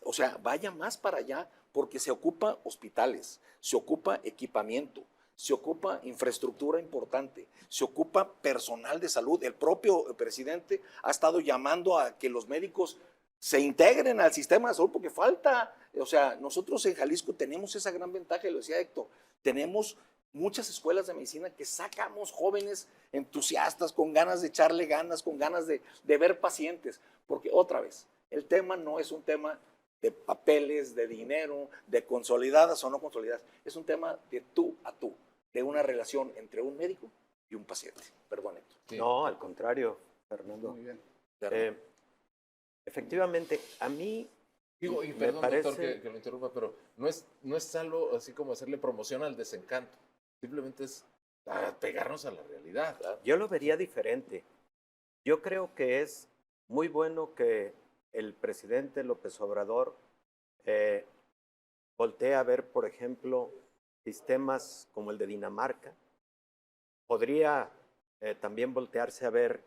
Speaker 3: o sea, vaya más para allá, porque se ocupa hospitales, se ocupa equipamiento, se ocupa infraestructura importante, se ocupa personal de salud. El propio presidente ha estado llamando a que los médicos se integren al sistema de salud porque falta. O sea, nosotros en Jalisco tenemos esa gran ventaja, lo decía Héctor, tenemos muchas escuelas de medicina que sacamos jóvenes entusiastas, con ganas de echarle ganas, con ganas de ver pacientes, porque otra vez, el tema no es un tema de papeles, de dinero, de consolidadas o no consolidadas, es un tema de tú a tú, de una relación entre un médico y un paciente. Perdón, Héctor.
Speaker 1: Sí.
Speaker 5: No, al contrario, Fernando.
Speaker 4: Muy bien.
Speaker 5: Efectivamente, a mí
Speaker 1: Digo, y
Speaker 5: me
Speaker 1: perdón,
Speaker 5: parece...
Speaker 1: doctor, que lo interrumpa, pero no es algo así como hacerle promoción al desencanto. Simplemente es pegarnos a la realidad.
Speaker 5: Yo lo vería diferente. Yo creo que es muy bueno que el presidente López Obrador voltee a ver, por ejemplo, sistemas como el de Dinamarca. Podría también voltearse a ver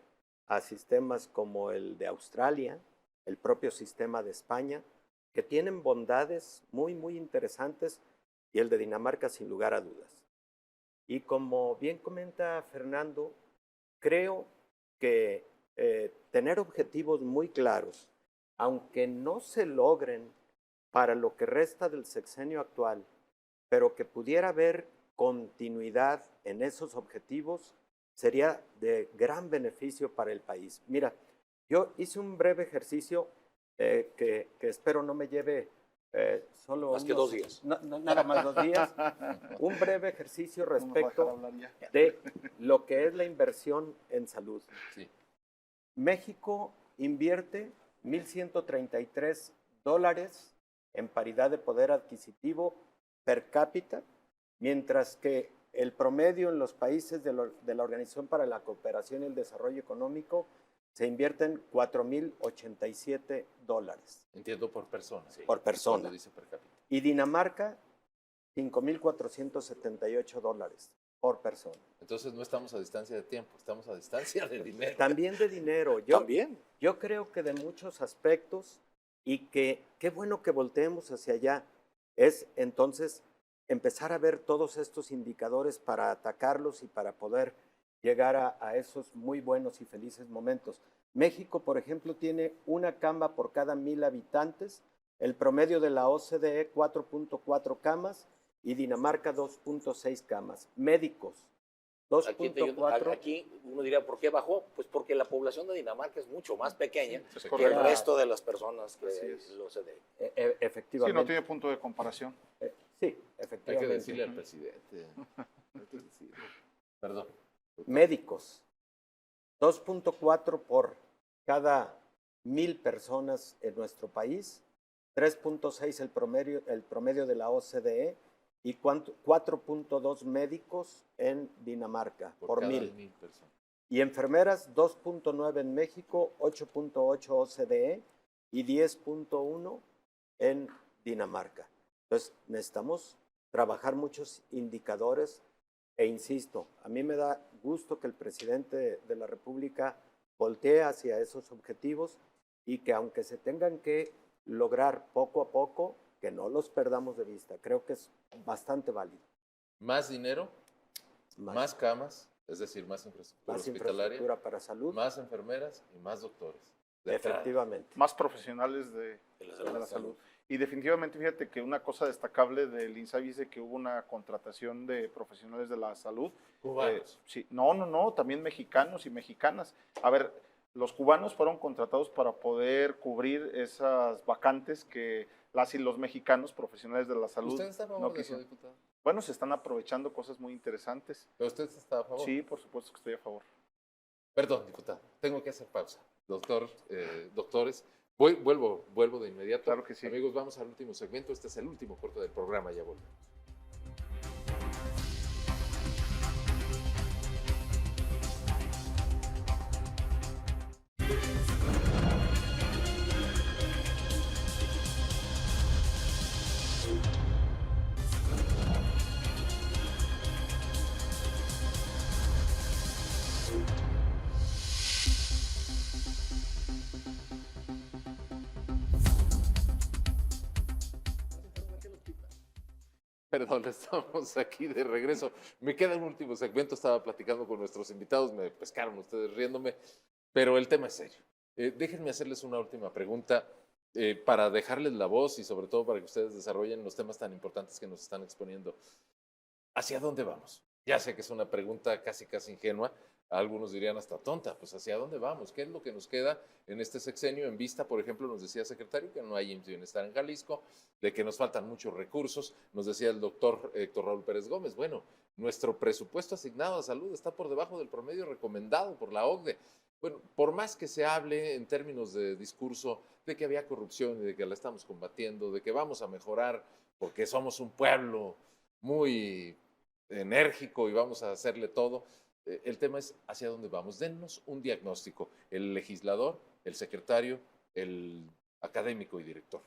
Speaker 5: a sistemas como el de Australia, el propio sistema de España, que tienen bondades muy, muy interesantes, y el de Dinamarca sin lugar a dudas. Y como bien comenta Fernando, creo que tener objetivos muy claros, aunque no se logren para lo que resta del sexenio actual, pero que pudiera haber continuidad en esos objetivos, sería de gran beneficio para el país. Mira, yo hice un breve ejercicio que espero no me lleve solo
Speaker 3: Más que 2 días.
Speaker 5: nada más 2 días. Un breve ejercicio respecto de lo que es la inversión en salud.
Speaker 1: Sí.
Speaker 5: México invierte $1,133 en paridad de poder adquisitivo per cápita, mientras que el promedio en los países de la Organización para la Cooperación y el Desarrollo Económico se invierten $4,087.
Speaker 1: Entiendo, por persona. Sí.
Speaker 5: Por persona.
Speaker 1: Cuando dice per cápita.
Speaker 5: Y Dinamarca, $5,478 por persona.
Speaker 1: Entonces no estamos a distancia de tiempo, estamos a distancia de dinero.
Speaker 5: También de dinero.
Speaker 3: También.
Speaker 5: Yo creo que de muchos aspectos, y que qué bueno que volteemos hacia allá, es entonces empezar a ver todos estos indicadores para atacarlos y para poder llegar a esos muy buenos y felices momentos. México, por ejemplo, tiene una cama por cada 1,000 habitantes, el promedio de la OCDE 4.4 camas y Dinamarca 2.6 camas. Médicos, 2.4.
Speaker 3: Aquí uno diría, ¿por qué bajó? Pues porque la población de Dinamarca es mucho más pequeña
Speaker 4: Sí,
Speaker 3: que el resto de las personas que
Speaker 4: Así es.
Speaker 3: lo OCDE.
Speaker 4: Sí,
Speaker 5: Efectivamente.
Speaker 4: no tiene punto de comparación.
Speaker 5: Sí,
Speaker 1: Hay
Speaker 5: efectivamente.
Speaker 1: que decirle al presidente. Hay que decirle. Perdón.
Speaker 5: Médicos, 2.4 por cada 1,000 personas en nuestro país, 3.6 el promedio de la OCDE y 4.2 médicos en Dinamarca por
Speaker 1: cada
Speaker 5: 1,000.
Speaker 1: 1,000 personas.
Speaker 5: Y enfermeras, 2.9 en México, 8.8 OCDE y 10.1 en Dinamarca. Entonces, necesitamos trabajar muchos indicadores e insisto, a mí me da gusto que el presidente de la República voltee hacia esos objetivos y que aunque se tengan que lograr poco a poco, que no los perdamos de vista. Creo que es bastante válido.
Speaker 1: Más dinero, más camas, Es decir, más infraestructura
Speaker 5: más
Speaker 1: hospitalaria,
Speaker 5: infraestructura para salud.
Speaker 1: más enfermeras y más doctores. De entrada.
Speaker 5: Efectivamente.
Speaker 4: Más profesionales de la salud. Y definitivamente, fíjate que una cosa destacable del INSABI es de que hubo una contratación de profesionales de la salud.
Speaker 1: Cubanos.
Speaker 4: Sí, no, también mexicanos y mexicanas. A ver, los cubanos fueron contratados para poder cubrir esas vacantes que las y los mexicanos profesionales de la salud
Speaker 1: ¿Usted está a favor
Speaker 4: no
Speaker 1: de eso,
Speaker 4: quisieron.
Speaker 1: diputado?
Speaker 4: Bueno, se están aprovechando cosas muy interesantes.
Speaker 1: ¿Pero usted está a favor?
Speaker 4: Sí, por supuesto que estoy a favor.
Speaker 1: Perdón, diputado, tengo que hacer pausa. Doctores, vuelvo de inmediato.
Speaker 4: Claro que sí.
Speaker 1: Amigos, vamos al último segmento. Este es el último corte del programa, ya volvemos. Perdón, estamos aquí de regreso. Me queda un último segmento, estaba platicando con nuestros invitados, me pescaron ustedes riéndome, pero el tema es serio. Déjenme hacerles una última pregunta para dejarles la voz y sobre todo para que ustedes desarrollen los temas tan importantes que nos están exponiendo. ¿Hacia dónde vamos? Ya sé que es una pregunta casi ingenua, algunos dirían hasta tonta, pues ¿hacia dónde vamos? ¿Qué es lo que nos queda en este sexenio en vista? Por ejemplo, nos decía el secretario que no hay IMSS Bienestar en Jalisco, de que nos faltan muchos recursos, nos decía el doctor Héctor Raúl Pérez Gómez, bueno, nuestro presupuesto asignado a salud está por debajo del promedio recomendado por la OCDE. Bueno, por más que se hable en términos de discurso de que había corrupción y de que la estamos combatiendo, de que vamos a mejorar porque somos un pueblo muy enérgico y vamos a hacerle todo, el tema es hacia dónde vamos. Dennos un diagnóstico, el legislador, el secretario, el académico y director,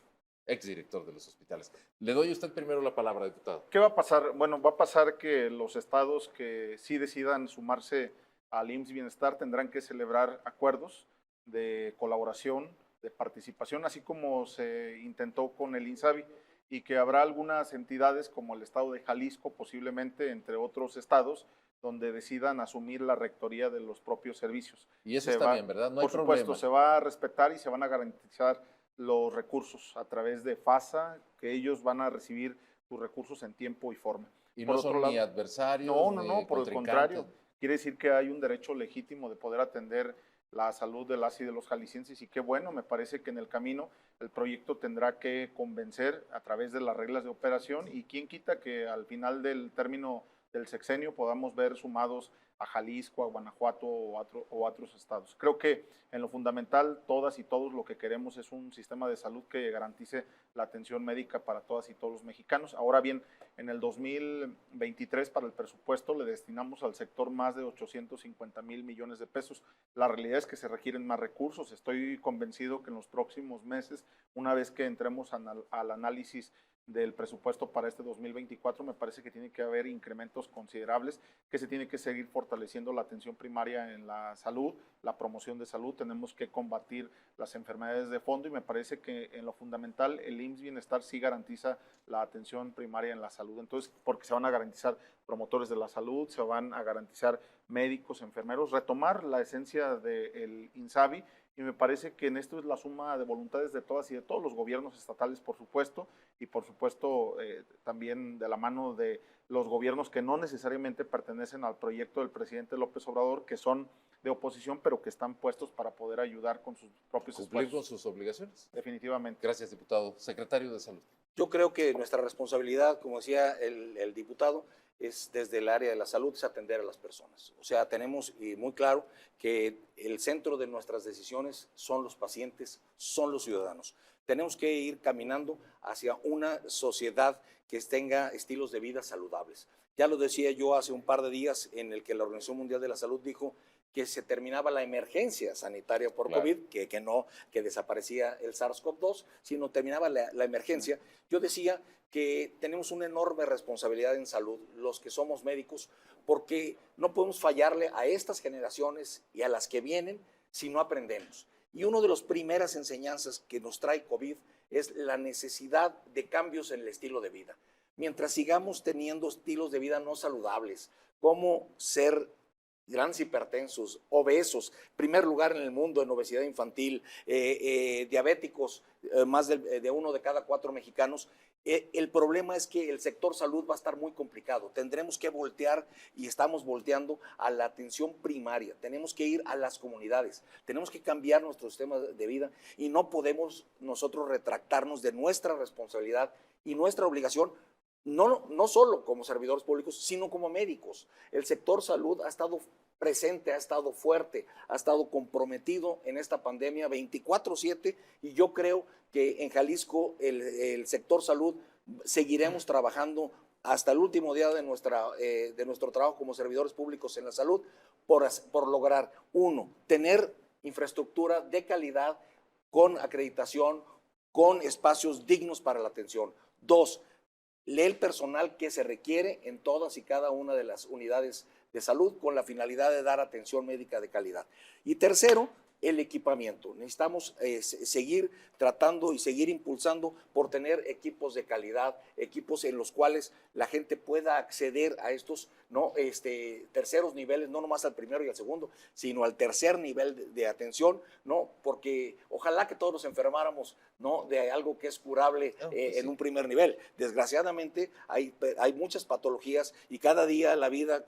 Speaker 1: exdirector de los hospitales. Le doy a usted primero la palabra, diputado.
Speaker 4: ¿Qué va a pasar? Bueno, va a pasar que los estados que sí decidan sumarse al IMSS Bienestar tendrán que celebrar acuerdos de colaboración, de participación, así como se intentó con el INSABI, y que habrá algunas entidades como el estado de Jalisco, posiblemente entre otros estados, donde decidan asumir la rectoría de los propios servicios.
Speaker 1: Y eso está bien, ¿verdad? No hay problema.
Speaker 4: Por supuesto, se va a respetar y se van a garantizar los recursos a través de FASA, que ellos van a recibir sus recursos en tiempo y forma.
Speaker 1: Y no son ni adversarios,
Speaker 4: no, por el contrario. Quiere decir que hay un derecho legítimo de poder atender la salud de las y de los jaliscienses, y qué bueno, me parece que en el camino el proyecto tendrá que convencer a través de las reglas de operación, y quién quita que al final del término del sexenio podamos ver sumados a Jalisco, a Guanajuato o a otros estados. Creo que en lo fundamental todas y todos lo que queremos es un sistema de salud que garantice la atención médica para todas y todos los mexicanos. Ahora bien, en el 2023 para el presupuesto le destinamos al sector más de 850,000 millones de pesos. La realidad es que se requieren más recursos. Estoy convencido que en los próximos meses, una vez que entremos al análisis del presupuesto para este 2024, me parece que tiene que haber incrementos considerables, que se tiene que seguir fortaleciendo la atención primaria en la salud, la promoción de salud, tenemos que combatir las enfermedades de fondo, y me parece que en lo fundamental el IMSS Bienestar sí garantiza la atención primaria en la salud. Entonces, porque se van a garantizar promotores de la salud, se van a garantizar médicos, enfermeros, retomar la esencia del INSABI, y me parece que en esto es la suma de voluntades de todas y de todos los gobiernos estatales, por supuesto, y por supuesto también de la mano de los gobiernos que no necesariamente pertenecen al proyecto del presidente López Obrador, que son de oposición, pero que están puestos para poder ayudar con sus propios
Speaker 1: cumplir
Speaker 4: esfuerzos.
Speaker 1: con sus obligaciones.
Speaker 4: Definitivamente.
Speaker 1: Gracias, diputado. Secretario de Salud.
Speaker 3: Yo creo que nuestra responsabilidad, como decía el diputado, es desde el área de la salud, es atender a las personas. O sea, tenemos muy claro que el centro de nuestras decisiones son los pacientes, son los ciudadanos. Tenemos que ir caminando hacia una sociedad que tenga estilos de vida saludables. Ya lo decía yo hace un par de días, en el que la Organización Mundial de la Salud dijo que se terminaba la emergencia sanitaria por COVID, que desaparecía el SARS-CoV-2, sino terminaba la emergencia. Yo decía que tenemos una enorme responsabilidad en salud, los que somos médicos, porque no podemos fallarle a estas generaciones y a las que vienen si no aprendemos. Y una de las primeras enseñanzas que nos trae COVID es la necesidad de cambios en el estilo de vida. Mientras sigamos teniendo estilos de vida no saludables, como ser grandes hipertensos, obesos, primer lugar en el mundo en obesidad infantil, diabéticos, más de 1 de cada 4 mexicanos. El problema es que el sector salud va a estar muy complicado. Tendremos que voltear, y estamos volteando, a la atención primaria. Tenemos que ir a las comunidades. Tenemos que cambiar nuestro sistema de vida y no podemos nosotros retractarnos de nuestra responsabilidad y nuestra obligación, no solo como servidores públicos, sino como médicos. El sector salud ha estado presente, ha estado fuerte, ha estado comprometido en esta pandemia 24/7, y yo creo que en Jalisco el sector salud seguiremos trabajando hasta el último día de nuestro trabajo como servidores públicos en la salud por lograr, 1, tener infraestructura de calidad con acreditación, con espacios dignos para la atención. 2, el personal que se requiere en todas y cada una de las unidades de salud con la finalidad de dar atención médica de calidad. Y tercero, el equipamiento. Necesitamos seguir tratando y seguir impulsando por tener equipos de calidad, equipos en los cuales la gente pueda acceder a estos terceros niveles, no nomás al primero y al segundo, sino al tercer nivel de atención, ¿no? Porque ojalá que todos nos enfermáramos, ¿no?, de algo que es curable en un primer nivel. Desgraciadamente hay muchas patologías y cada día la vida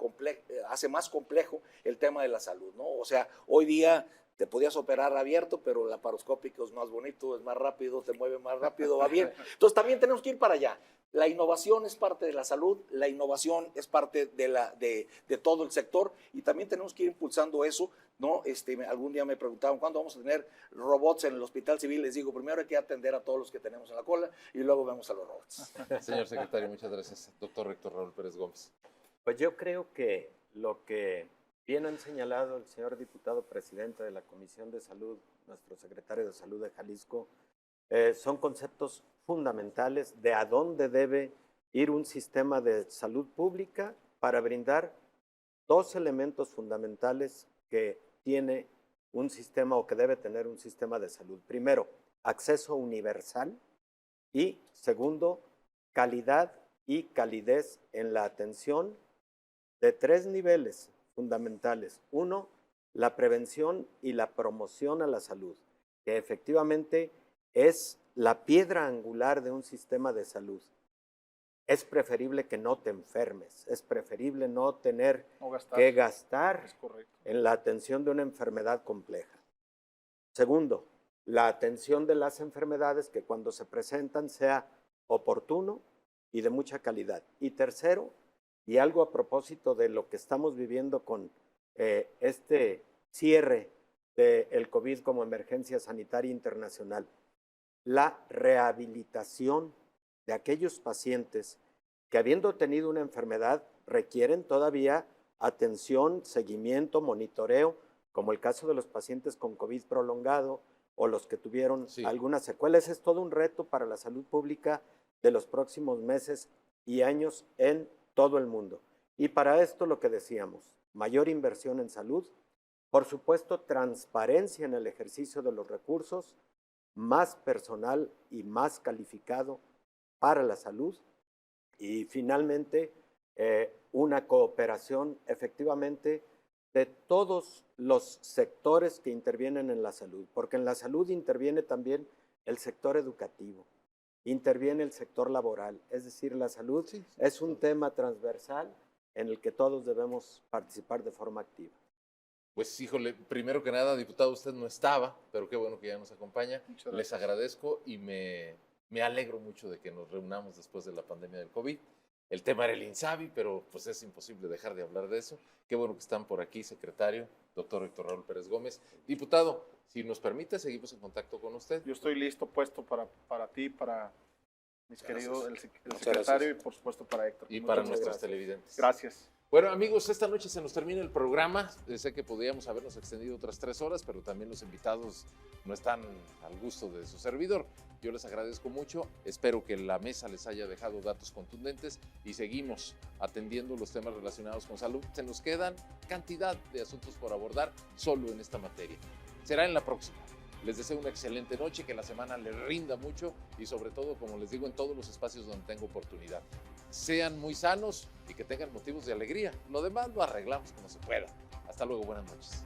Speaker 3: hace más complejo el tema de la salud, ¿no? O sea, hoy día te podías operar abierto, pero el laparoscópico es más bonito, es más rápido, te mueve más rápido, va bien. Entonces también tenemos que ir para allá. La innovación es parte de la salud, la innovación es parte de todo el sector, y también tenemos que ir impulsando eso, ¿no? Algún día me preguntaban, ¿cuándo vamos a tener robots en el Hospital Civil? Les digo, primero hay que atender a todos los que tenemos en la cola y luego vemos a los robots.
Speaker 1: Señor secretario, muchas gracias. Doctor Héctor Raúl Pérez Gómez.
Speaker 5: Pues yo creo que lo que bien han señalado el señor diputado presidente de la Comisión de Salud, nuestro secretario de Salud de Jalisco, son conceptos fundamentales de a dónde debe ir un sistema de salud pública para brindar 2 elementos fundamentales que tiene un sistema o que debe tener un sistema de salud. Primero, acceso universal, y segundo, calidad y calidez en la atención de 3 niveles fundamentales. 1, la prevención y la promoción a la salud, que efectivamente es la piedra angular de un sistema de salud. Es preferible que no te enfermes, es preferible no tener que gastar en la atención de una enfermedad compleja. Segundo, la atención de las enfermedades que cuando se presentan sea oportuno y de mucha calidad. Y tercero, y algo a propósito de lo que estamos viviendo con este cierre del COVID como emergencia sanitaria internacional, la rehabilitación de aquellos pacientes que, habiendo tenido una enfermedad, requieren todavía atención, seguimiento, monitoreo, como el caso de los pacientes con COVID prolongado o los que tuvieron algunas secuelas. Es todo un reto para la salud pública de los próximos meses y años en todo el mundo. Y para esto, lo que decíamos, mayor inversión en salud, por supuesto transparencia en el ejercicio de los recursos, más personal y más calificado para la salud, y finalmente una cooperación efectivamente de todos los sectores que intervienen en la salud, porque en la salud interviene también el sector educativo, interviene el sector laboral, es decir, la salud es un tema transversal en el que todos debemos participar de forma activa.
Speaker 1: Pues híjole, primero que nada, diputado, usted no estaba, pero qué bueno que ya nos acompaña. Les agradezco y me alegro mucho de que nos reunamos después de la pandemia del COVID. El tema era el INSABI, pero pues es imposible dejar de hablar de eso. Qué bueno que están por aquí, secretario, doctor Héctor Raúl Pérez Gómez. Diputado, si nos permite, seguimos en contacto con usted.
Speaker 4: Yo estoy listo, puesto para ti, para mis queridos, el secretario, y por supuesto para Héctor.
Speaker 1: Y para nuestros televidentes.
Speaker 4: Gracias.
Speaker 1: Bueno, amigos, esta noche se nos termina el programa. Sé que podríamos habernos extendido otras 3 horas, pero también los invitados no están al gusto de su servidor. Yo les agradezco mucho. Espero que la mesa les haya dejado datos contundentes y seguimos atendiendo los temas relacionados con salud. Se nos quedan cantidad de asuntos por abordar solo en esta materia. Será en la próxima. Les deseo una excelente noche, que la semana les rinda mucho y sobre todo, como les digo, en todos los espacios donde tengo oportunidad. Sean muy sanos y que tengan motivos de alegría. Lo demás lo arreglamos como se pueda. Hasta luego, buenas noches.